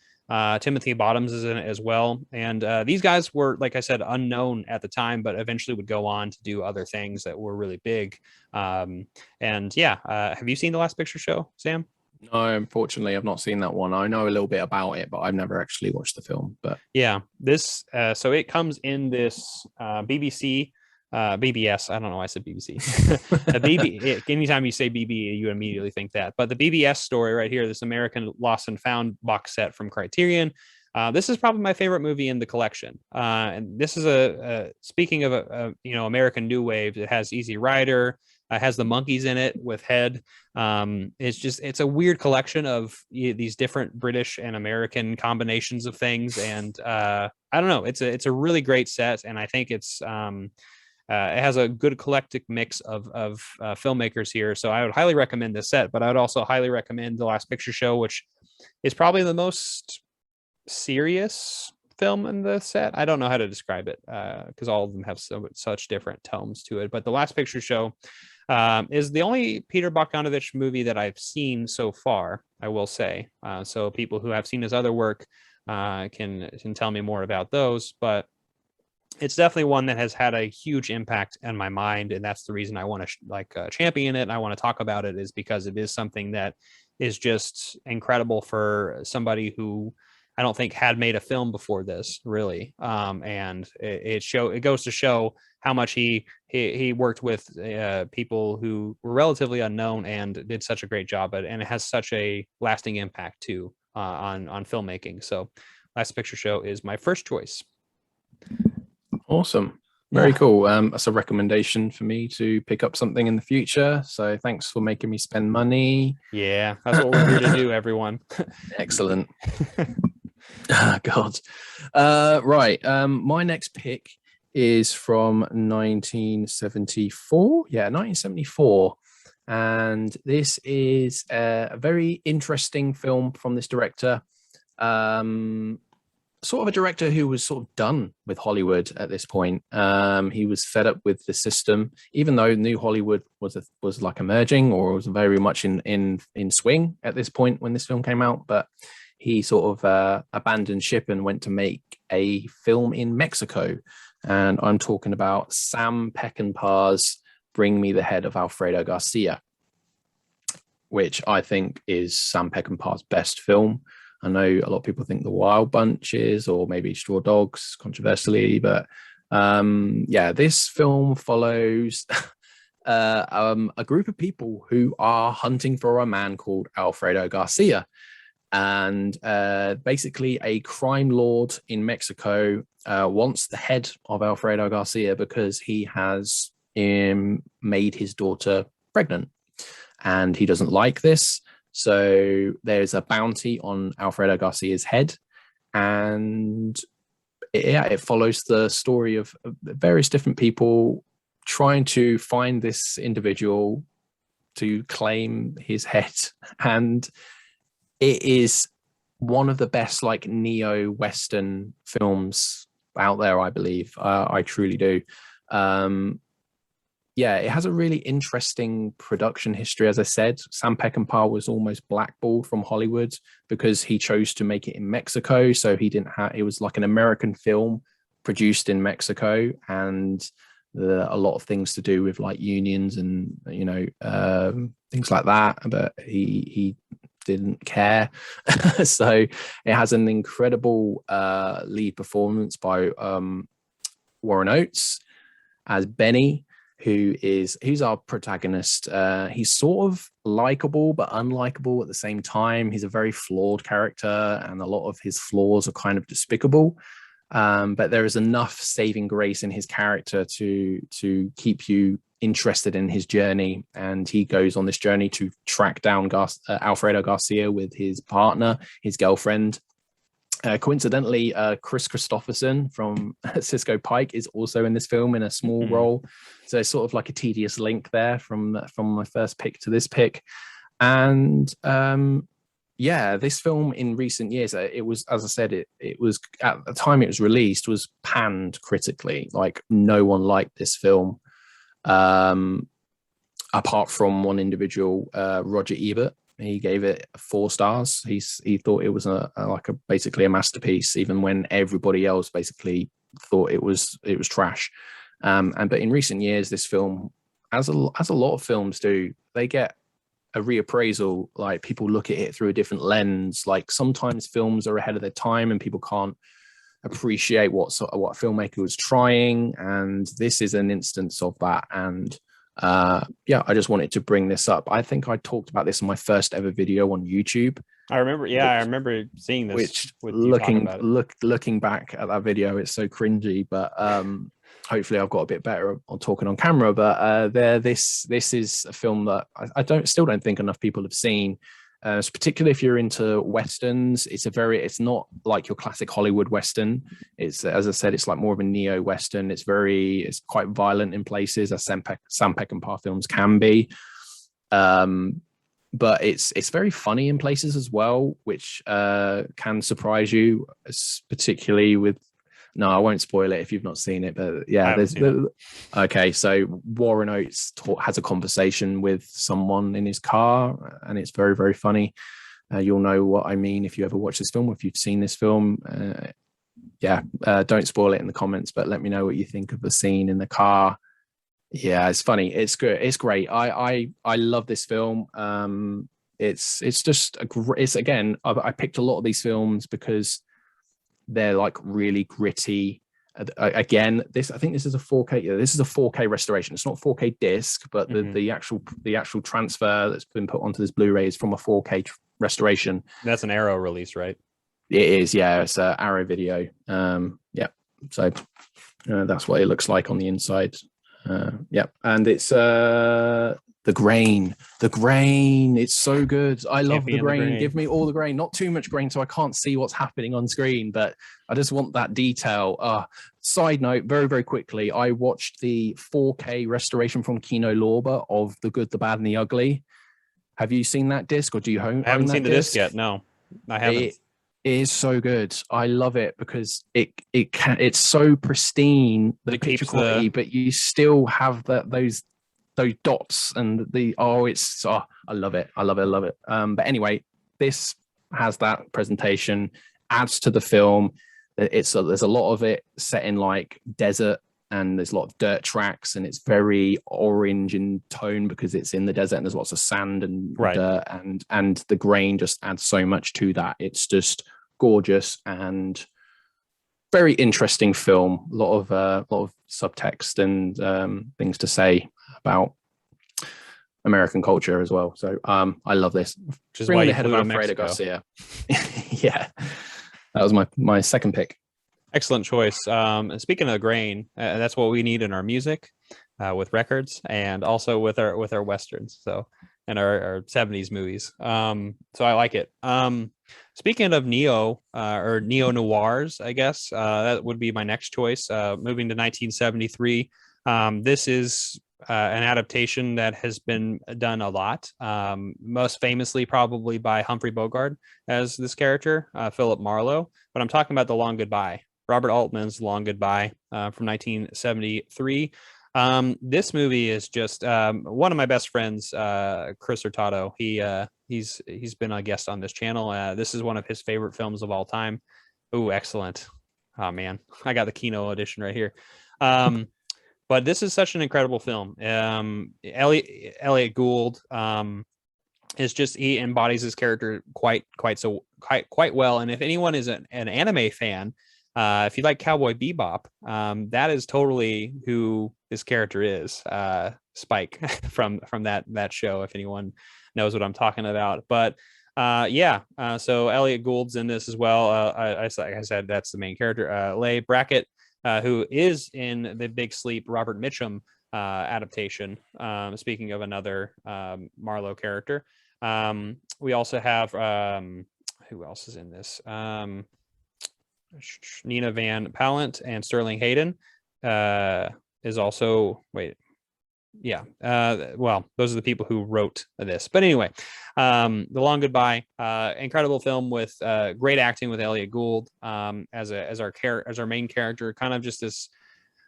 Timothy Bottoms is in it as well. And these guys were, like I said, unknown at the time, but eventually would go on to do other things that were really big. Have you seen The Last Picture Show, Sam? No, unfortunately, I've not seen that one. I know a little bit about it, but I've never actually watched the film. But yeah, this so it comes in this BBC. BBS. I don't know why I said BBC. Anytime you say BB, you immediately think that. But the BBS story right here, this American Lost and Found box set from Criterion. This is probably my favorite movie in the collection. And this is speaking of American New Wave. It has Easy Rider. Has the monkeys in it with Head. It's a weird collection of these different British and American combinations of things. And I don't know. It's a really great set, and I think it has a good eclectic mix of filmmakers here. So I would highly recommend this set, but I would also highly recommend The Last Picture Show, which is probably the most serious film in the set. I don't know how to describe it because all of them have such different tones to it. But The Last Picture Show, is the only Peter Bogdanovich movie that I've seen so far, I will say. So people who have seen his other work can tell me more about those, but it's definitely one that has had a huge impact on my mind, and that's the reason I want to champion it and I want to talk about it, is because it is something that is just incredible for somebody who I don't think had made a film before this, really. And it goes to show how much he worked with people who were relatively unknown and did such a great job at it, and it has such a lasting impact too on filmmaking. So Last Picture Show is my first choice. Awesome. Very cool. That's a recommendation for me to pick up something in the future. So thanks for making me spend money. Yeah, that's what we're here to do, everyone. Excellent. Oh, God. Right. My next pick is from 1974. Yeah, 1974. And this is a very interesting film from this director. Sort of a director who was sort of done with Hollywood at this point. He was fed up with the system, even though New Hollywood was like emerging, or was very much in swing at this point when this film came out. But he sort of abandoned ship and went to make a film in Mexico. And I'm talking about Sam Peckinpah's Bring Me the Head of Alfredo Garcia, which I think is Sam Peckinpah's best film. I know a lot of people think The Wild Bunch is, or maybe Straw Dogs, controversially, but this film follows a group of people who are hunting for a man called Alfredo Garcia. And basically a crime lord in Mexico wants the head of Alfredo Garcia because he has made his daughter pregnant. And he doesn't like this. So there's a bounty on Alfredo Garcia's head, and it follows the story of various different people trying to find this individual to claim his head. And it is one of the best like neo-Western films out there, I believe. I truly do. It has a really interesting production history. As I said, Sam Peckinpah was almost blackballed from Hollywood because he chose to make it in Mexico. So it was like an American film produced in Mexico, and a lot of things to do with like unions and, things like that. But he didn't care. So it has an incredible lead performance by Warren Oates as Benny, who's our protagonist. He's sort of likable but unlikable at the same time. He's a very flawed character, and a lot of his flaws are kind of despicable. But there is enough saving grace in his character to keep you interested in his journey. And he goes on this journey to track down Alfredo Garcia with his partner, his girlfriend. Coincidentally, Chris Christopherson from Cisco Pike is also in this film in a small role. So it's sort of like a tedious link there from my first pick to this pick. And this film in recent years, it was, as I said, it was at the time it was released, was panned critically. Like no one liked this film, apart from one individual, Roger Ebert. He gave it 4 stars. He thought it was basically a masterpiece, even when everybody else basically thought it was trash. But in recent years, this film, as a lot of films do, they get a reappraisal. Like people look at it through a different lens. Like sometimes films are ahead of their time and people can't appreciate what a filmmaker was trying. And this is an instance of that. And I just wanted to bring this up. I think I talked about this in my first ever video on YouTube. I remember seeing this. Which looking back at that video, it's so cringy. But hopefully, I've got a bit better on talking on camera. But this is a film that I still don't think enough people have seen. Particularly if you're into westerns, it's not like your classic Hollywood western. It's, as I said, it's like more of a neo-western. It's quite violent in places, as Sam Peckinpah films can be. But it's very funny in places as well, which can surprise you, particularly with No, I won't spoil it if you've not seen it, but I yeah, haven't there's seen it. okay. So Warren Oates has a conversation with someone in his car, and it's very, very funny. You'll know what I mean if you ever watch this film, or if you've seen this film. Don't spoil it in the comments, but let me know what you think of the scene in the car. Yeah, it's funny. It's good. It's great. I love this film. It's just it's again. I picked a lot of these films because they're like really gritty. Again, I think this is a 4K. This is a 4K restoration. It's not 4K disc, but the actual transfer that's been put onto this Blu-ray is from a 4K restoration. That's an Arrow release, right? It is, yeah. It's Arrow Video. Yeah. So that's what it looks like on the inside. Yeah, and it's the grain. It's so good. I love the grain. Give me all the grain. Not too much grain so I can't see what's happening on screen, but I just want that detail. Side note, very, very quickly, I watched the 4K restoration from Kino Lorber of The Good, the Bad, and the Ugly. Have you seen that disc, or do you own? I haven't seen the disc yet. No, I haven't. It is so good. I love it because it's so pristine, the picture quality, but you still have those dots and I love it. I love it. But anyway, this has that presentation, adds to the film. There's a lot of it set in like desert, and there's a lot of dirt tracks, and it's very orange in tone because it's in the desert and there's lots of sand and dirt, and the grain just adds so much to that. It's just gorgeous and very interesting film. A lot of subtext and things to say about American culture as well. So I love this. Which is why you flew to Alfredo Garcia. Yeah, that was my second pick. Excellent choice. Speaking of grain, that's what we need in our music, with records, and also with our westerns. So, and our 70s movies. So I like it. Speaking of neo or neo noirs, I guess that would be my next choice. Moving to 1973. This is an adaptation that has been done a lot. Most famously, probably by Humphrey Bogart as this character, Philip Marlowe. But I'm talking about The Long Goodbye. Robert Altman's Long Goodbye from 1973. This movie is just one of my best friends, Cris Hurtado. He's been a guest on this channel. This is one of his favorite films of all time. Oh, excellent. Oh man, I got the Kino edition right here. But this is such an incredible film. Elliot Gould is just, he embodies his character quite well. And if anyone is an anime fan, if you like Cowboy Bebop, that is totally who this character is, Spike from that show, if anyone knows what I'm talking about. But so Elliot Gould's in this as well. Like I said, that's the main character. Leigh Brackett, who is in the Big Sleep Robert Mitchum adaptation. Speaking of another Marlowe character, we also have who else is in this? Nina Van Pallant and Sterling Hayden is also well, those are the people who wrote this. But anyway, The Long Goodbye, incredible film with great acting with Elliot Gould as our main character, kind of just this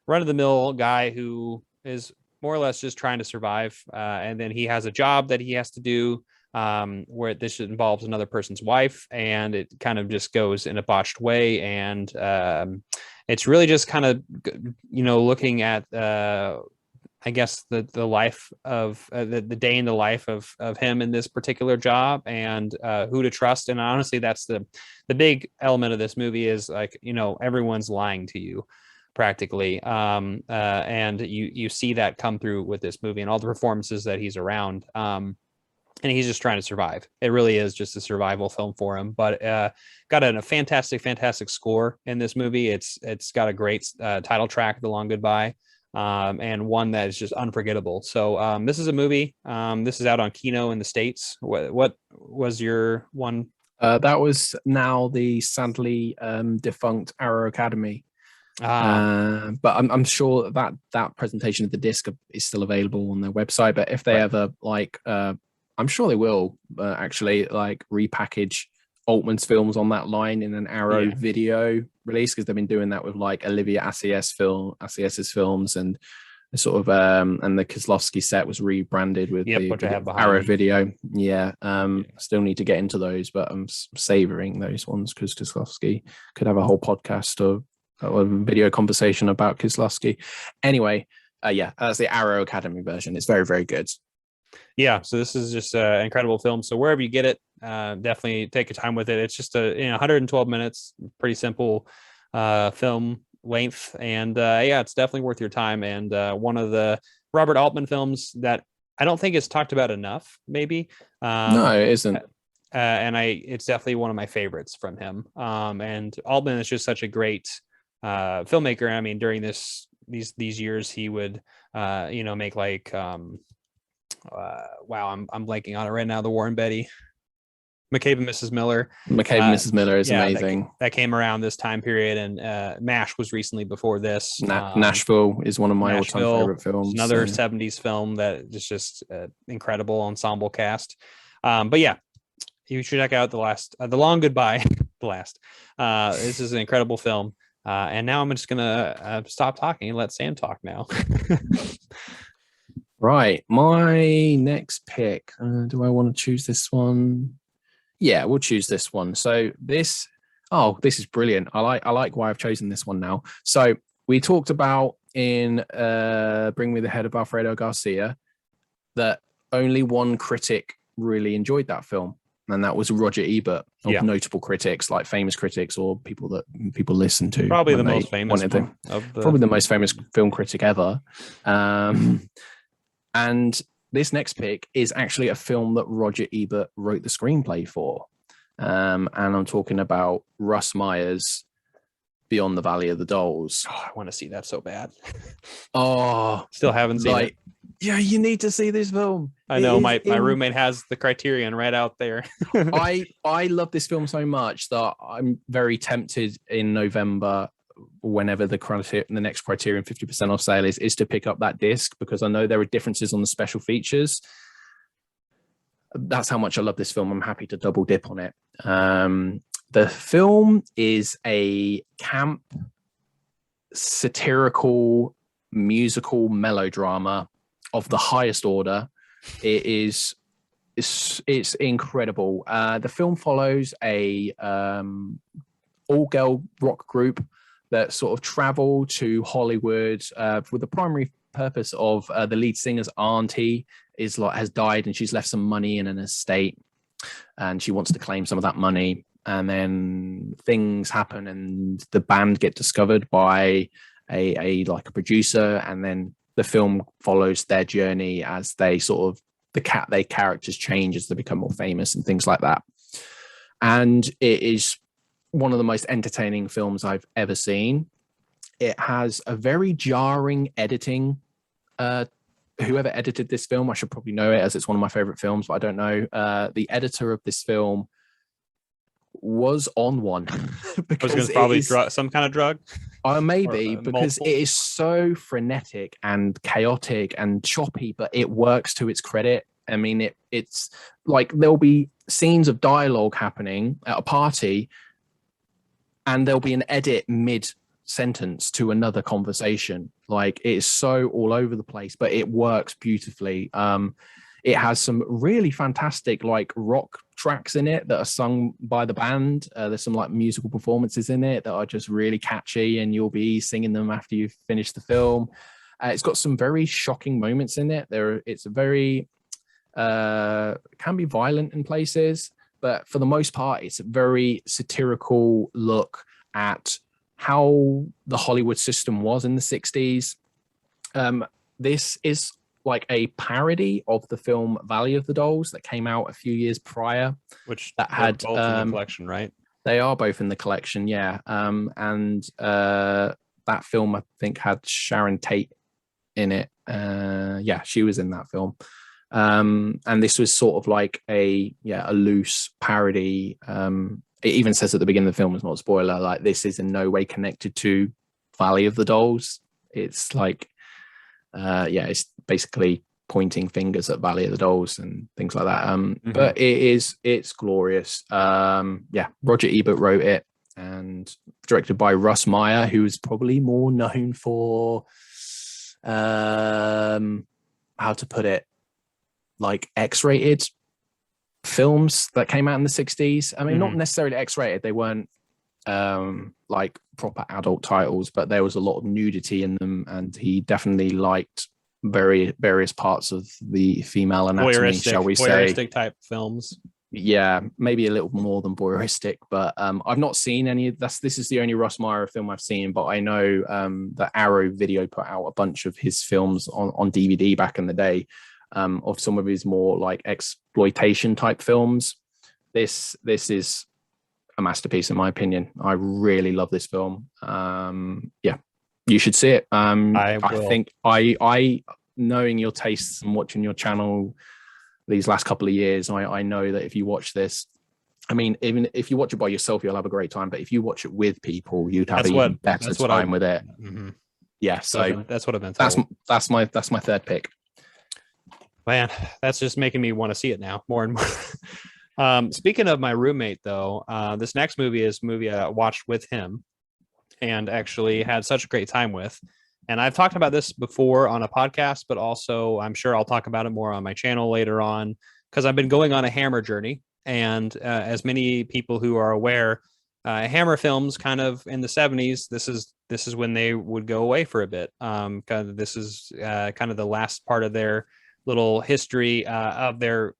run-of-the-mill guy who is more or less just trying to survive, and then he has a job that he has to do where this involves another person's wife, and it kind of just goes in a botched way. And it's really just kind of, looking at, I guess, the life of the day in the life of him in this particular job, and who to trust. And honestly, that's the big element of this movie is, like, everyone's lying to you practically. And you see that come through with this movie and all the performances that he's around. And he's just trying to survive. It really is just a survival film for him. But got a fantastic score in this movie. It's got a great title track, The Long Goodbye, and one that is just unforgettable. So this is a movie. This is out on Kino in the States. What was your one? That was now the sadly defunct Arrow Academy. But I'm sure that presentation of the disc is still available on their website. But if they ever I'm sure they will actually repackage Altman's films on that line in an Arrow video release, because they've been doing that with like Olivia Assayas's films, and the sort of and the Kieslowski set was rebranded with the Arrow video. Still need to get into those, but I'm savoring those ones because Kieslowski could have a whole podcast of a video conversation about Kieslowski. Anyway, that's the Arrow Academy version. It's very, very good. Yeah, so this is just an incredible film. So wherever you get it, definitely take your time with it. It's just 112 minutes, pretty simple film length, and it's definitely worth your time. And one of the Robert Altman films that I don't think is talked about enough, maybe. No, it isn't. And it's definitely one of my favorites from him. And Altman is just such a great filmmaker. I mean, during these years, he would make like I'm blanking on it right now. The War and Betty, McCabe and Mrs. Miller. McCabe and Mrs. Miller is amazing. That came around this time period, and MASH was recently before this. Nashville is one of my all-time favorite films. Another 70s film that is just incredible ensemble cast. But yeah, you should check out The Long Goodbye. This is an incredible film. And now I'm just gonna stop talking and let Sam talk now. Right, my next pick. Do I want to choose this one? Yeah, we'll choose this one. So this is brilliant. I like why I've chosen this one now. So we talked about in Bring Me the Head of Alfredo Garcia that only one critic really enjoyed that film, and that was Roger Ebert. Notable critics, like famous critics or people that people listen to. Probably the most famous probably the most famous film critic ever. And this next pick is actually a film that Roger Ebert wrote the screenplay for. And I'm talking about Russ Meyer's Beyond the Valley of the Dolls. Oh, I want to see that so bad. Still haven't seen it. Yeah, you need to see this film. I know my roommate has the Criterion right out there. I love this film so much that I'm very tempted in November, whenever the next Criterion 50% off sale is to pick up that disc, because I know there are differences on the special features. That's how much I love this film. I'm happy to double dip on it. The film is a camp, satirical, musical melodrama of the highest order. It's incredible. The film follows a all-girl rock group that sort of travel to Hollywood with the primary purpose of the lead singer's auntie has died, and she's left some money in an estate, and she wants to claim some of that money. And then things happen, and the band get discovered by a producer, and then the film follows their journey as they sort of their characters change as they become more famous and things like that. And it is one of the most entertaining films I've ever seen. It has a very jarring editing. Whoever edited this film, I should probably know it, as it's one of my favorite films, but I don't know. The editor of this film was on one. Because it's probably some kind of drug. Maybe, because it is so frenetic and chaotic and choppy, but it works to its credit. I mean, it's like there'll be scenes of dialogue happening at a party, and there'll be an edit mid-sentence to another conversation. Like, it is so all over the place, but it works beautifully. It has some really fantastic rock tracks in it that are sung by the band. There's some musical performances in it that are just really catchy, and you'll be singing them after you've finished the film. It's got some very shocking moments in it. It's a very can be violent in places, but for the most part, it's a very satirical look at how the Hollywood system was in the 60s. This is like a parody of the film Valley of the Dolls that came out a few years prior, which that had both in the collection, right? They are both in the collection, yeah. And that film, I think, had Sharon Tate in it. She was in that film. And this was sort of like a loose parody. It even says at the beginning of the film, it's not a spoiler, this is in no way connected to Valley of the Dolls. It's it's basically pointing fingers at Valley of the Dolls and things like that. Mm-hmm. But it's glorious. Yeah, Roger Ebert wrote it and directed by Russ Meyer, who is probably more known for how to put it, like X-rated films that came out in the 60s. I mean, not necessarily X-rated. They weren't like proper adult titles, but there was a lot of nudity in them, and he definitely liked various parts of the female anatomy, shall we say. Voyeuristic type films. Yeah, maybe a little more than voyeuristic, but I've not seen any of this. This is the only Russ Meyer film I've seen, but I know that Arrow Video put out a bunch of his films on DVD back in the day, of some of his more like exploitation type films. This is a masterpiece in my opinion. I really love this film. Yeah, you should see it. I think I knowing your tastes and watching your channel these last couple of years, I know that if you watch this, I mean, even if you watch it by yourself, you'll have a great time. But if you watch it with people, you'd have even better time with it. Mm-hmm. Yeah, so that's what I've been told. That's my third pick. Man, that's just making me want to see it now more and more. Speaking of my roommate, though, this next movie is a movie I watched with him and actually had such a great time with. And I've talked about this before on a podcast, but also I'm sure I'll talk about it more on my channel later on, because I've been going on a Hammer journey. And as many people who are aware, Hammer films kind of in the 70s, this is when they would go away for a bit. This is kind of the last part of their little history of their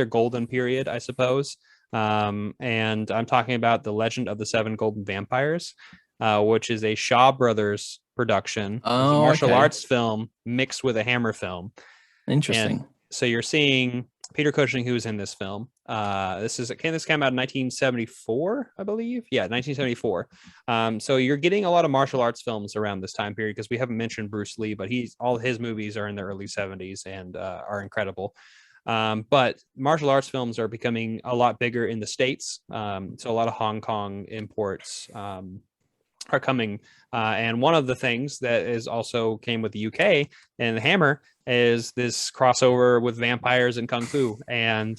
golden period, I suppose. And I'm talking about The Legend of the Seven Golden Vampires, which is a Shaw Brothers production. It's a martial arts film mixed with a Hammer film. Interesting. And so you're seeing Peter Cushing, who's in this film. This came out in 1974, I believe. Yeah, 1974. So you're getting a lot of martial arts films around this time period, because we haven't mentioned Bruce Lee, but all his movies are in the early 70s and are incredible. But martial arts films are becoming a lot bigger in the States. So a lot of Hong Kong imports are coming. And one of the things that is also came with the UK and the Hammer is this crossover with vampires and kung fu. And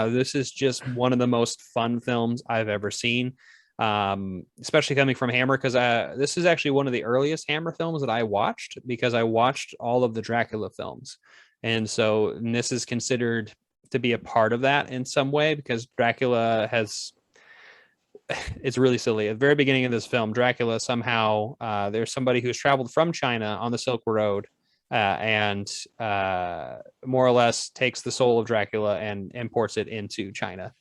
this is just one of the most fun films I've ever seen, especially coming from Hammer, because this is actually one of the earliest Hammer films that I watched, because I watched all of the Dracula films. And this is considered to be a part of that in some way, because Dracula it's really silly. At the very beginning of this film, Dracula somehow, there's somebody who's traveled from China on the Silk Road and more or less takes the soul of Dracula and imports it into China.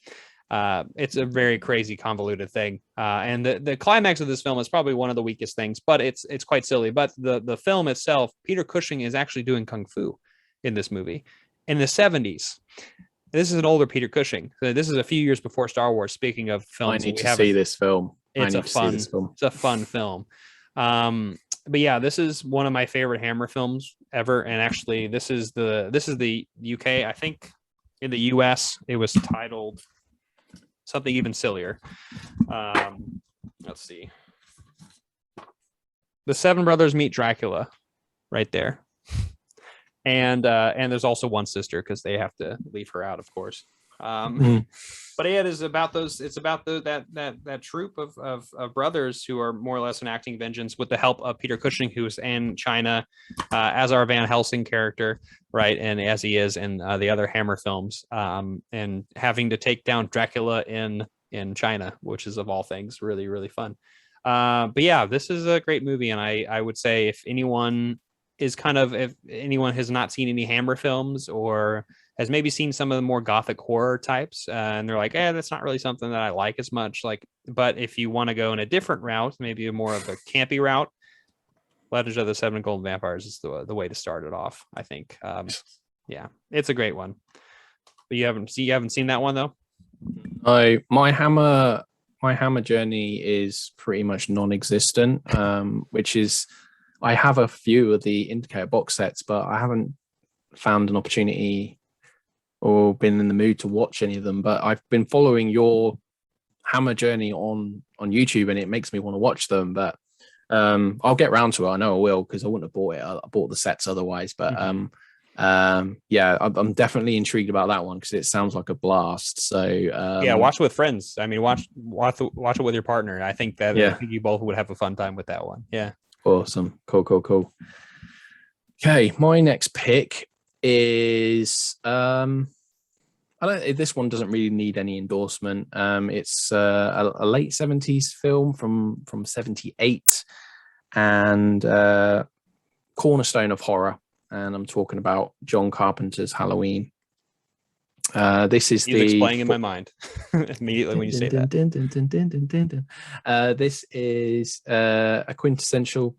It's a very crazy, convoluted thing. And the climax of this film is probably one of the weakest things, but it's quite silly. But the film itself, Peter Cushing is actually doing kung fu in this movie in the 70s. This is an older Peter Cushing. This is a few years before Star Wars. Speaking of films, I need to see this film. It's a fun film. But yeah, this is one of my favorite Hammer films ever. And actually, this is the UK. I think in the US it was titled something even sillier. Let's see. The Seven Brothers Meet Dracula, right there. And there's also one sister, because they have to leave her out, of course. But yeah, it's about that troupe of brothers who are more or less enacting vengeance with the help of Peter Cushing, who's in China as our Van Helsing character, right? And as he is in the other Hammer films, and having to take down Dracula in China, which is of all things really, really fun. But yeah, this is a great movie, and I would say if anyone has not seen any Hammer films, or has maybe seen some of the more gothic horror types, and they're like, that's not really something that I like as much. But if you want to go in a different route, maybe more of a campy route, Legend of the Seven Golden Vampires is the way to start it off, I think. Yeah, it's a great one. But you haven't seen that one though? No, my Hammer journey is pretty much non-existent, which is, I have a few of the Indicator box sets, but I haven't found an opportunity or been in the mood to watch any of them. But I've been following your Hammer journey on YouTube, and it makes me want to watch them. But I'll get round to it. I know I will, because I wouldn't have bought it. I bought the sets otherwise. But Yeah, I'm definitely intrigued about that one because it sounds like a blast. So Yeah, watch it with friends. I mean, watch it with your partner. I think I yeah, think you both would have a fun time with that one. Yeah. awesome, cool. Okay, my next pick is I don't. This one doesn't really need any endorsement. It's a late '70s film from '78, and cornerstone of horror. And I'm talking about John Carpenter's Halloween. This is Music's the playing in my mind immediately when you say that. This is a quintessential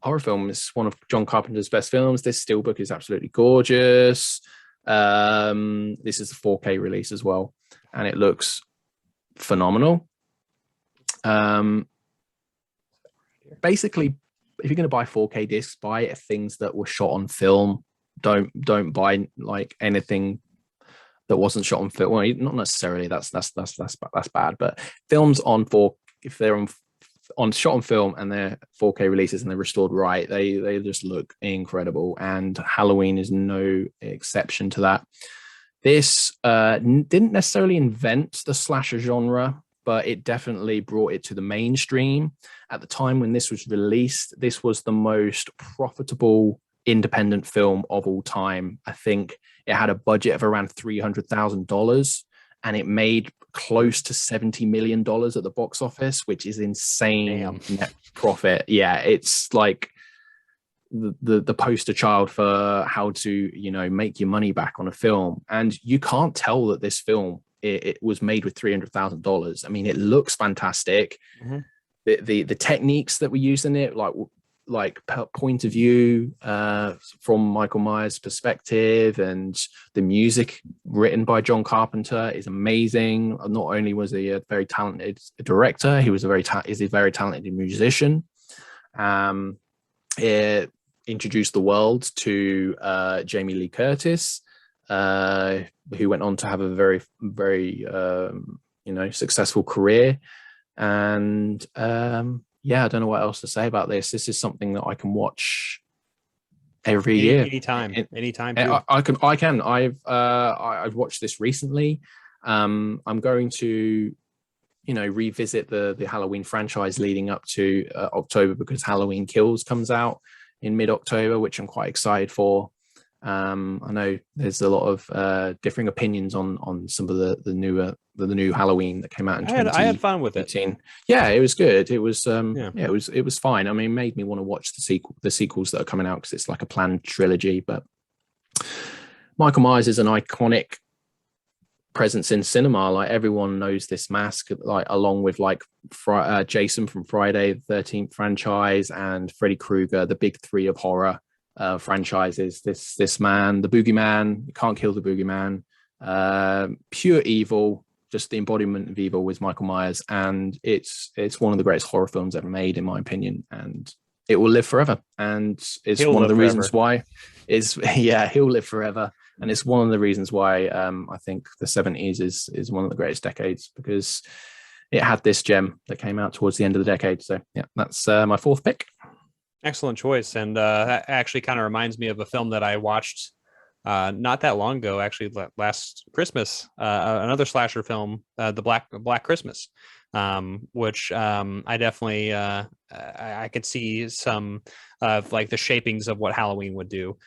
horror film. It's one of John Carpenter's best films. This steelbook is absolutely gorgeous. This is the 4K release as well, and it looks phenomenal. Basically, if you're going to buy 4K discs, buy things that were shot on film. Don't buy like anything that wasn't shot on film. Well, not necessarily. That's bad. But films on if they're on shot on film and they're 4K releases and they're restored right, they just look incredible. And Halloween is no exception to that. This didn't necessarily invent the slasher genre, but it definitely brought it to the mainstream. At the time when this was released, this was the most profitable independent film of all time. I think it had a budget of around $300,000 and it made close to $70 million at the box office, which is insane. Damn. Net profit. Yeah, it's like the poster child for how to make your money back on a film. And you can't tell that this film it was made with $300,000. I mean, it looks fantastic. Mm-hmm. The techniques that we use in it, like point of view from Michael Myers' perspective, and the music written by John Carpenter is amazing. Not only was he a very talented director, he was a very talented musician. It introduced the world to Jamie Lee Curtis, who went on to have a very, very successful career. And I don't know what else to say about this. This is something that I can watch every year, anytime. I can. I've watched this recently. I'm going to revisit the Halloween franchise leading up to October, because Halloween Kills comes out in mid-October, which I'm quite excited for. I know there's a lot of differing opinions on some of the new Halloween that came out in 2018. I had fun with it. Yeah, it was good. It was it was fine. I mean, it made me want to watch the sequels that are coming out, because it's like a planned trilogy. But Michael Myers is an iconic presence in cinema. Like, everyone knows this mask, like along with like Jason from Friday the 13th franchise and Freddy Krueger, the big three of horror franchises. This man, the boogeyman, you can't kill the boogeyman. Pure evil, just the embodiment of evil with Michael Myers, and it's one of the greatest horror films ever made, in my opinion, and it will live forever. And it's one of the reasons why he'll live forever. And it's one of the reasons why I think the 70s is one of the greatest decades, because it had this gem that came out towards the end of the decade. So yeah, that's my fourth pick. Excellent choice. And that actually kind of reminds me of a film that I watched not that long ago, actually last Christmas, another slasher film, the Black Christmas, which I definitely I could see some of like the shapings of what Halloween would do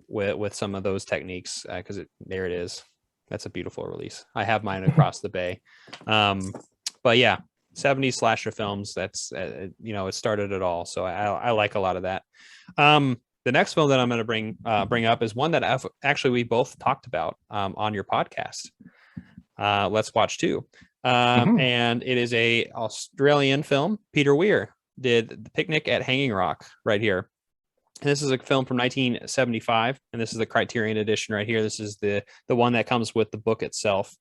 with some of those techniques, because there it is. That's a beautiful release. I have mine across the bay. But yeah, 70s slasher films, that's it started it all. So I like a lot of that. The next film that I'm going to bring up is one that we both talked about on your podcast. Let's Watch 2. And it is a Australian film. Peter Weir did The Picnic at Hanging Rock right here. And this is a film from 1975, and this is the Criterion edition right here. This is the one that comes with the book itself.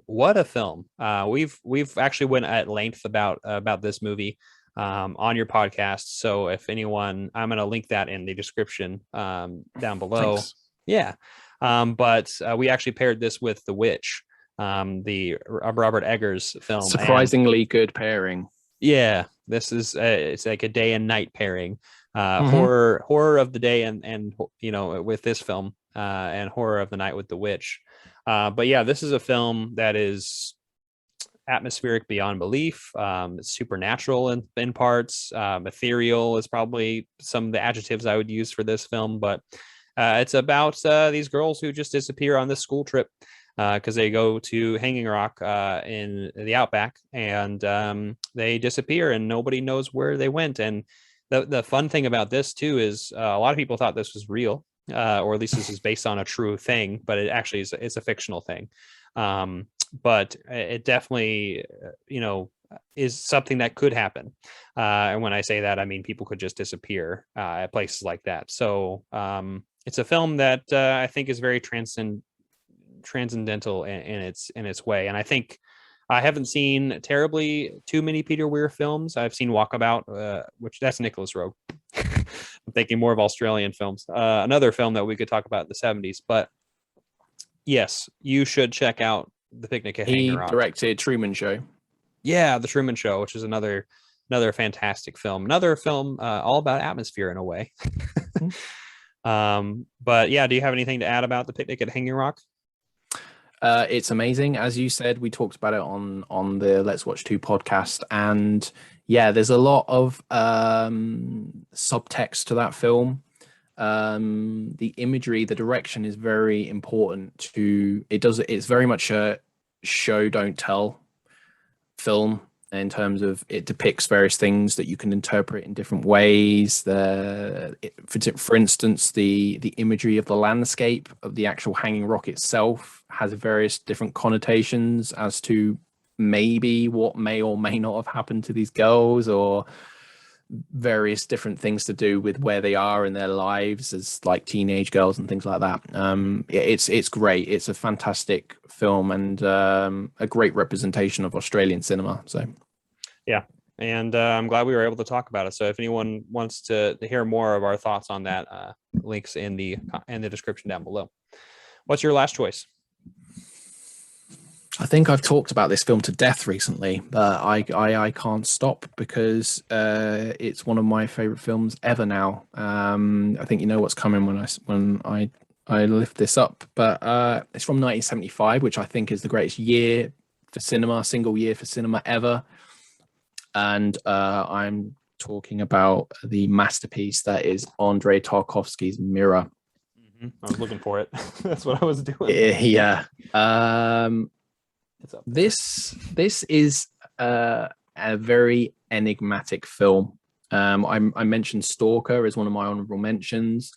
What a film. We've actually went at length about this movie on your podcast. So if anyone, I'm going to link that in the description down below. Thanks. Yeah. But we actually paired this with The Witch, the Robert Eggers film. Surprisingly good pairing. Yeah, this is it's like a day and night pairing. horror of the day, and with this film, and horror of the night with The Witch. But yeah, this is a film that is atmospheric beyond belief. It's supernatural in parts. Ethereal is probably some of the adjectives I would use for this film. But it's about these girls who just disappear on this school trip because they go to Hanging Rock in the outback, and they disappear and nobody knows where they went. And the fun thing about this too is a lot of people thought this was real, or at least this is based on a true thing, but it actually it's a fictional thing. But it definitely, is something that could happen. And when I say that, I mean people could just disappear at places like that. So it's a film that I think is very transcendental in its way. And I think I haven't seen terribly too many Peter Weir films. I've seen Walkabout, which that's Nicholas Roeg. I'm thinking more of Australian films. Another film that we could talk about in the 70s. But yes, you should check out The Picnic at Hanging Rock. He directed Truman Show. Yeah, The Truman Show, which is another fantastic film. Another film all about atmosphere in a way. But yeah, do you have anything to add about The Picnic at Hanging Rock? It's amazing. As you said, we talked about it on the Let's Watch 2 podcast. And yeah, there's a lot of subtext to that film. The imagery, the direction is very important it's very much a show don't tell film in terms of it depicts various things that you can interpret in different ways. For instance, the imagery of the landscape of the actual Hanging Rock itself has various different connotations as to maybe what may or may not have happened to these girls, or various different things to do with where they are in their lives as like teenage girls and things like that. It's great. It's a fantastic film and a great representation of Australian cinema. So yeah, and I'm glad we were able to talk about it. So if anyone wants to hear more of our thoughts on that, links in the description down below. What's your last choice? I think I've talked about this film to death recently, but I can't stop because it's one of my favorite films ever now. I think you know what's coming when I lift this up, but it's from 1975, which I think is the greatest year for cinema, single year for cinema ever. And I'm talking about the masterpiece that is Andrei Tarkovsky's Mirror. Mm-hmm. I was looking for it. That's what I was doing. Yeah. This is a very enigmatic film. I mentioned Stalker as one of my honorable mentions.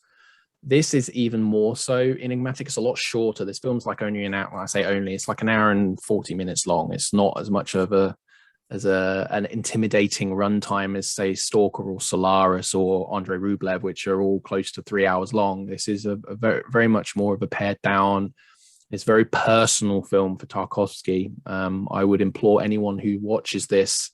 This is even more so enigmatic. It's a lot shorter. This film's like only an hour. When I say only, it's like an hour and 40 minutes long. It's not as much of an intimidating runtime as say Stalker or Solaris or Andrei Rublev, which are all close to 3 hours long. This is a very, very much more of a pared down. It's a very personal film for Tarkovsky. I would implore anyone who watches this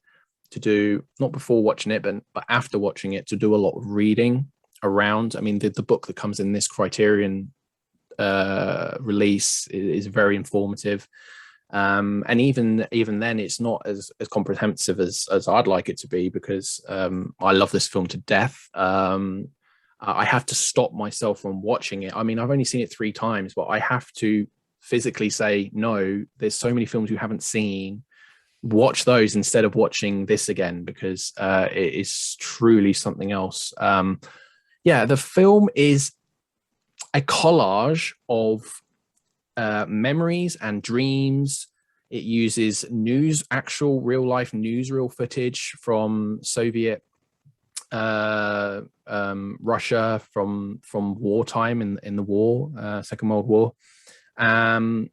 to do, not before watching it, but after watching it, to do a lot of reading around. I mean, the book that comes in this Criterion release is very informative. And even then, it's not as comprehensive as I'd like it to be, because I love this film to death. I have to stop myself from watching it. I mean, I've only seen it 3 times, but I have to physically say, no, there's so many films you haven't seen. Watch those instead of watching this again, because it is truly something else. The film is a collage of memories and dreams. It uses actual real life newsreel footage from Soviet Russia from wartime in the war, Second World War. And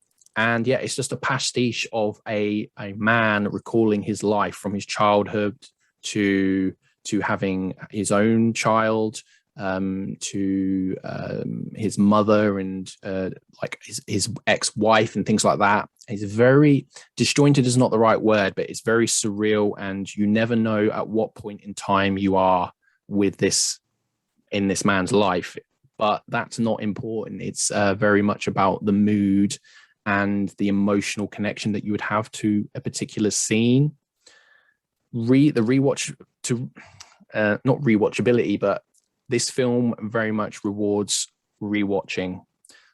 yeah, it's just a pastiche of a man recalling his life from his childhood to having his own child, to his mother and like his ex-wife and things like that. It's very disjointed is not the right word, but it's very surreal, and you never know at what point in time you are with this in this man's life. But that's not important. It's very much about the mood and the emotional connection that you would have to a particular scene. Not rewatchability, but this film very much rewards rewatching.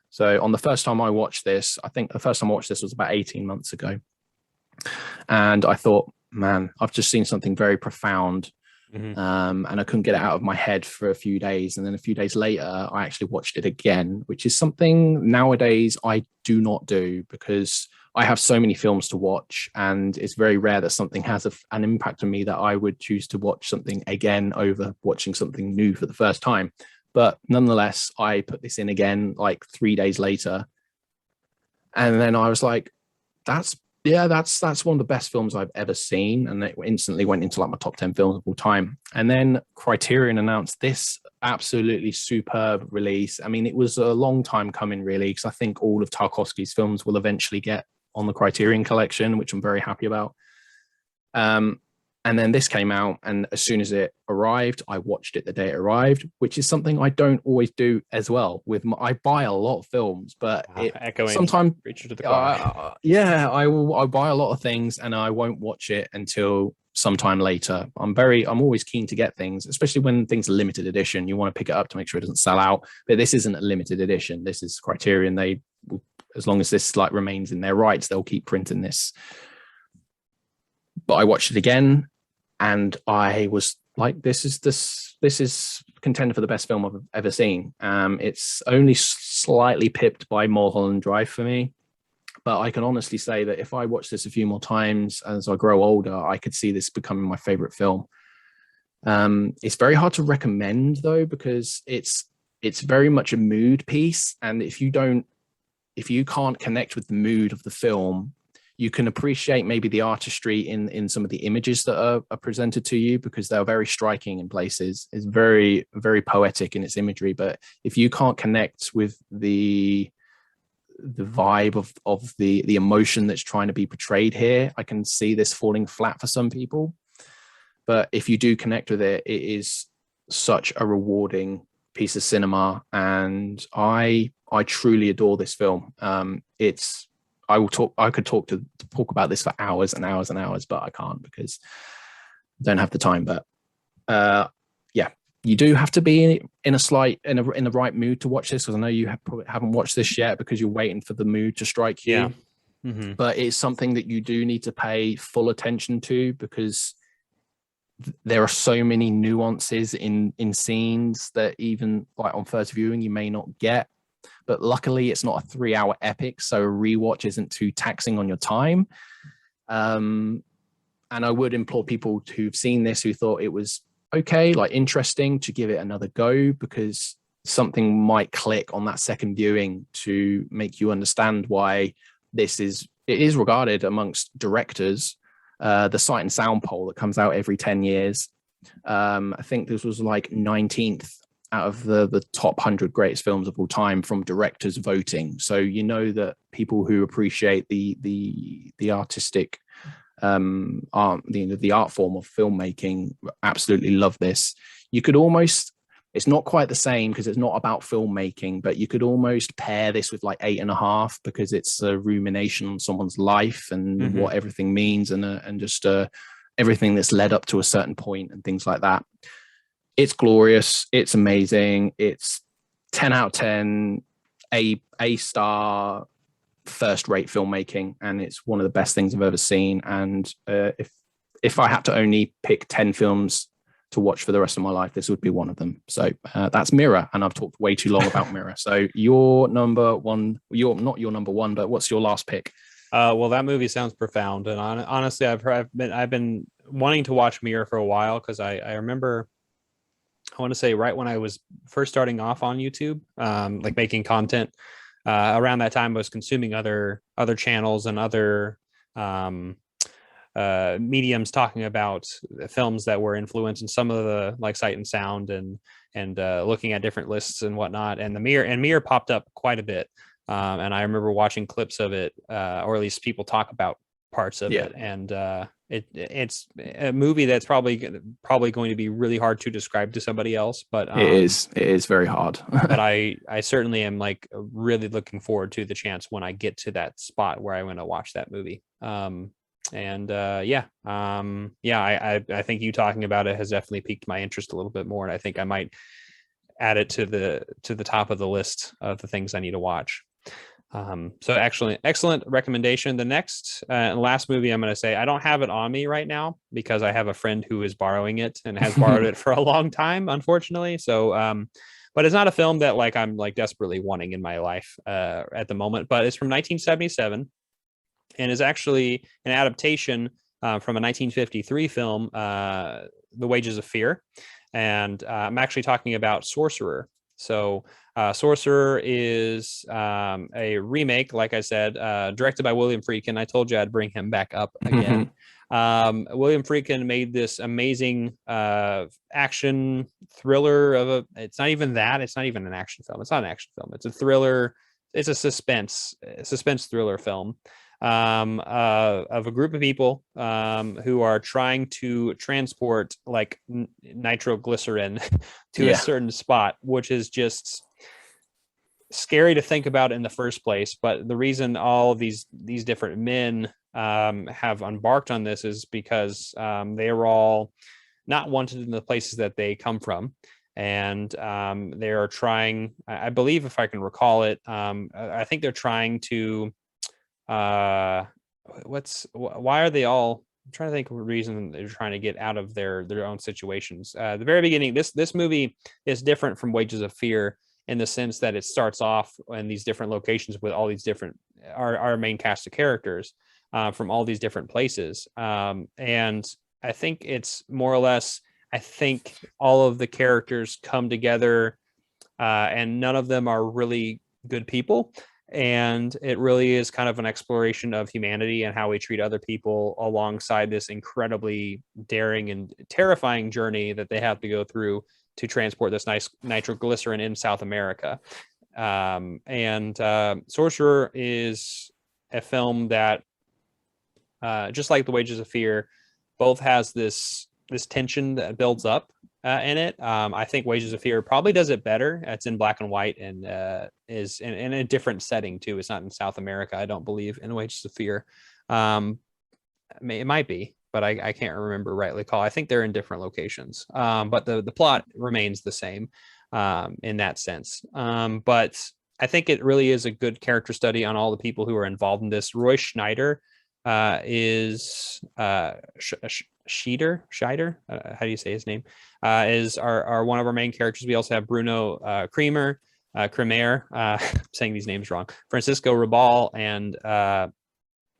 So on the first time I watched this, I think the first time I watched this was about 18 months ago. And I thought, man, I've just seen something very profound. And I couldn't get it out of my head for a few days. And then a few days later, I actually watched it again, which is something nowadays I do not do, because I have so many films to watch, and it's very rare that something has an impact on me that I would choose to watch something again over watching something new for the first time. But nonetheless, I put this in again like 3 days later. And then I was like, that's one of the best films I've ever seen. And it instantly went into like my top 10 films of all time. And then Criterion announced this absolutely superb release. I mean, it was a long time coming, really, because I think all of Tarkovsky's films will eventually get on the Criterion collection, which I'm very happy about. And then this came out, and as soon as it arrived, I watched it the day it arrived, which is something I don't always do as well. I buy a lot of films, but sometimes I buy a lot of things and I won't watch it until sometime later. I'm always keen to get things, especially when things are limited edition. You want to pick it up to make sure it doesn't sell out. But this isn't a limited edition. This is Criterion. As long as this like remains in their rights, they'll keep printing this. But I watched it again, and I was like, this is contender for the best film I've ever seen. It's only slightly pipped by Mulholland Drive for me, but I can honestly say that if I watch this a few more times as I grow older, I could see this becoming my favorite film. It's very hard to recommend though, because it's very much a mood piece, and if you can't connect with the mood of the film, you can appreciate maybe the artistry in some of the images that are presented to you, because they're very striking in places. It's very, very poetic in its imagery. But if you can't connect with the vibe of the emotion that's trying to be portrayed here, I can see this falling flat for some people. But if you do connect with it, it is such a rewarding piece of cinema, and I truly adore this film. I could talk about this for hours and hours and hours, but I can't because I don't have the time. But you do have to be in the right mood to watch this, because I know you probably haven't watched this yet because you're waiting for the mood to strike you. Yeah. Mm-hmm. But it's something that you do need to pay full attention to, because there are so many nuances in scenes that even like on first viewing you may not get. But luckily it's not a 3-hour epic, so a rewatch isn't too taxing on your time. And I would implore people who've seen this, who thought it was okay, like interesting, to give it another go, because something might click on that second viewing to make you understand why it is regarded amongst directors. The Sight and Sound poll that comes out every 10 years. I think this was like 19th out of the top 100 greatest films of all time from directors voting. So you know that people who appreciate the artistic the art form of filmmaking absolutely love this. You could almost, it's not quite the same because it's not about filmmaking, but you could almost pair this with like 8.5, because it's a rumination on someone's life and what everything means, and just everything that's led up to a certain point and things like that. It's glorious. It's amazing. It's 10 out of 10, a star, first-rate filmmaking, and it's one of the best things I've ever seen. And if I had to only pick 10 films to watch for the rest of my life, this would be one of them. So that's Mirror, and I've talked way too long about Mirror. So your number one, not your number one, but what's your last pick? Well, that movie sounds profound, and honestly, I've been wanting to watch Mirror for a while, because I remember, I want to say right when I was first starting off on YouTube, like making content, around that time I was consuming other channels and other mediums talking about films that were influenced in some of the like Sight and Sound, and looking at different lists and whatnot. And Mirror popped up quite a bit. And I remember watching clips of it, or at least people talk about parts of it. And it's a movie that's probably going to be really hard to describe to somebody else, but it is very hard. But I certainly am like really looking forward to the chance when I get to that spot where I want to watch that movie. I think you talking about it has definitely piqued my interest a little bit more, and I think I might add it to the top of the list of the things I need to watch. So excellent recommendation. The next and last movie I'm going to say, I don't have it on me right now because I have a friend who is borrowing it and has borrowed it for a long time, unfortunately. So, but it's not a film that like I'm like desperately wanting in my life at the moment. But it's from 1977 and is actually an adaptation from a 1953 film, The Wages of Fear. And I'm actually talking about Sorcerer. So Sorcerer is a remake, like I said, directed by William Friedkin. I told you I'd bring him back up again. William Friedkin made this amazing action thriller it's not even that. It's not even an action film. It's not an action film. It's a thriller. It's a suspense thriller film of a group of people who are trying to transport like nitroglycerin to a certain spot, which is just scary to think about in the first place. But the reason all of these different men have embarked on this is because they were all not wanted in the places that they come from. And they are trying, I believe, if I can recall it, I think they're trying to why are they all, I'm trying to think of a reason they're trying to get out of their own situations. The very beginning, this movie is different from Wages of Fear in the sense that it starts off in these different locations with all these different our main cast of characters from all these different places, and I think it's more or less, I think all of the characters come together and none of them are really good people. And it really is kind of an exploration of humanity and how we treat other people alongside this incredibly daring and terrifying journey that they have to go through to transport this nice nitroglycerin in South America. And Sorcerer is a film that, just like The Wages of Fear, both has this tension that builds up in it. I think Wages of Fear probably does it better. It's in black and white and is in a different setting too. It's not in South America, I don't believe, in Wages of Fear. It might be, but I can't remember rightly call. I think they're in different locations, but the plot remains the same in that sense. But I think it really is a good character study on all the people who are involved in this. Roy Schneider is Scheider, how do you say his name? Is our one of our main characters. We also have Bruno Cremer, saying these names wrong, Francisco Rabal, and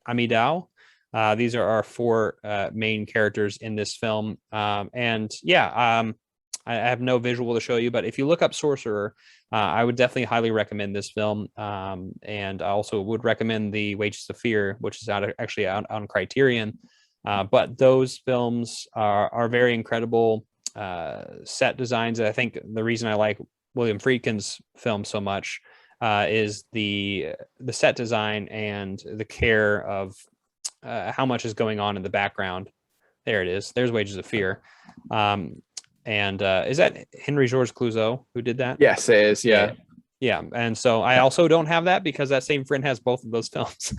Amidao. These are our four main characters in this film. I have no visual to show you, but if you look up Sorcerer, I would definitely highly recommend this film. And I also would recommend The Wages of Fear, which is actually out on Criterion. But those films are very incredible set designs. I think the reason I like William Friedkin's film so much is the set design and the care of how much is going on in the background. There it is. There's Wages of Fear. And is that Henry Georges Clouzot who did that? Yes, it is. Yeah. Yeah. And so I also don't have that because that same friend has both of those films.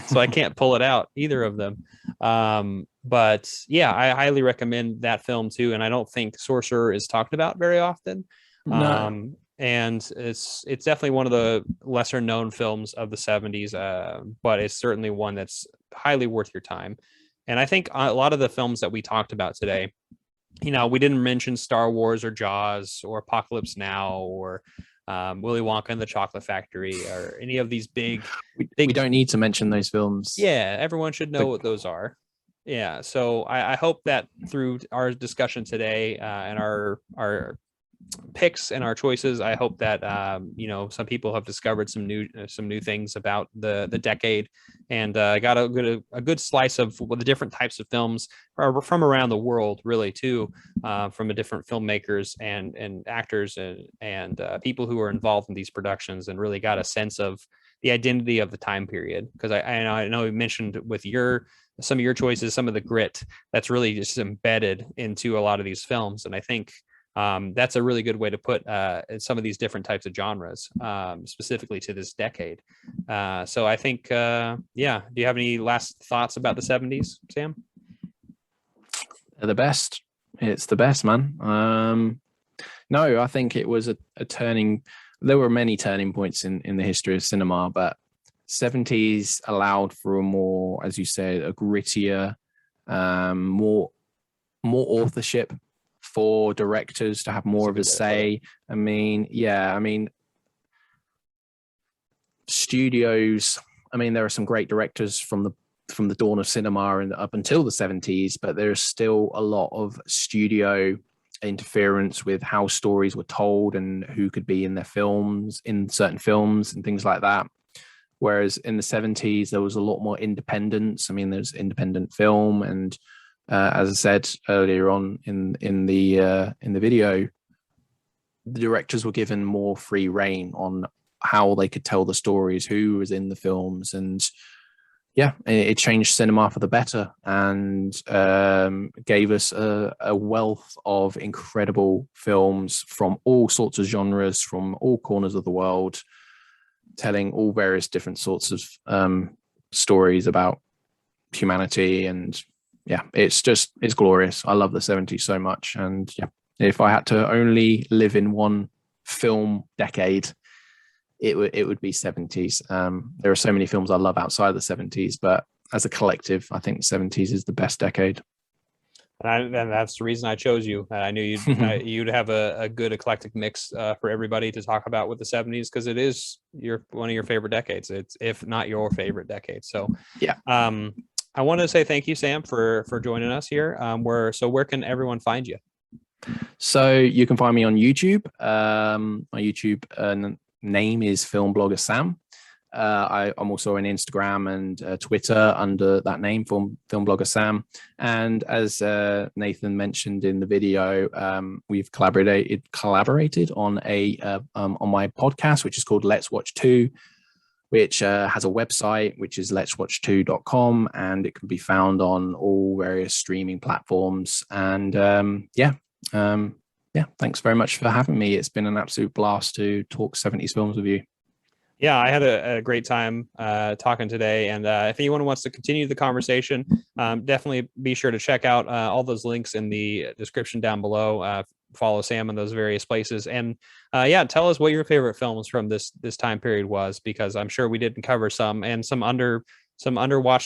So I can't pull it out, either of them. But yeah, I highly recommend that film too. And I don't think Sorcerer is talked about very often. No. And it's definitely one of the lesser known films of the 70s, but it's certainly one that's highly worth your time. And I think a lot of the films that we talked about today, we didn't mention Star Wars or Jaws or Apocalypse Now or Willy Wonka and the Chocolate Factory or any of these big. We don't need to mention those films. Yeah, everyone should know what those are. Yeah, so I hope that through our discussion today and our picks and our choices, I hope that some people have discovered some new things about the decade and got a good slice of the different types of films from around the world, really too, from the different filmmakers and actors and people who are involved in these productions, and really got a sense of the identity of the time period. Because I know you mentioned with some of your choices, some of the grit that's really just embedded into a lot of these films, and I think that's a really good way to put some of these different types of genres, specifically to this decade. So I think, do you have any last thoughts about the 70s, Sam? They're the best. It's the best, man. No, I think it was a turning. There were many turning points in the history of cinema, but 70s allowed for a more, as you said, a grittier, more authorship for directors to have more of a say. I mean, yeah, I mean, studios. I mean, there are some great directors from the dawn of cinema and up until the 70s, but there's still a lot of studio interference with how stories were told and who could be in their films, in certain films and things like that. Whereas in the 70s, there was a lot more independence. I mean, there's independent film, and as I said earlier on in the video, the directors were given more free reign on how they could tell the stories, who was in the films, and yeah, it changed cinema for the better, and gave us a wealth of incredible films from all sorts of genres, from all corners of the world, telling all various different sorts of stories about humanity. And yeah, it's glorious. I love the 70s so much. And yeah, if I had to only live in one film decade, it would be 70s. There are so many films I love outside the 70s, but as a collective, I think the 70s is the best decade. And that's the reason I chose you. I knew you'd have a good eclectic mix for everybody to talk about with the 70s, because it is one of your favorite decades. It's, if not your favorite decade. So yeah. I want to say thank you, Sam, for joining us here. Where can everyone find you? So you can find me on YouTube. My YouTube name is Film Blogger Sam. I'm also on Instagram and Twitter under that name, Film Blogger Sam. And as Nathan mentioned in the video, we've collaborated on on my podcast, which is called Let's Watch 2, which has a website, which is letswatch2.com, and it can be found on all various streaming platforms. And yeah, thanks very much for having me. It's been an absolute blast to talk 70s films with you. Yeah, I had a great time talking today. And if anyone wants to continue the conversation, definitely be sure to check out all those links in the description down below. Follow Sam in those various places. And yeah, tell us what your favorite films from this time period was, because I'm sure we didn't cover some, and some underwatched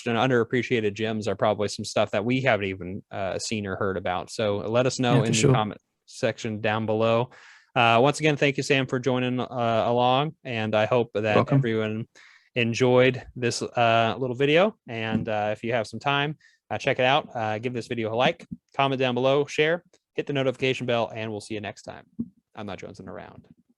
and underappreciated gems are probably some stuff that we haven't even seen or heard about. So let us know in the comment section down below. Once again, thank you, Sam, for joining along, and I hope that everyone enjoyed this little video. And if you have some time, check it out. Give this video a like, comment down below, share, hit the notification bell, and we'll see you next time. I'm not jonesing around.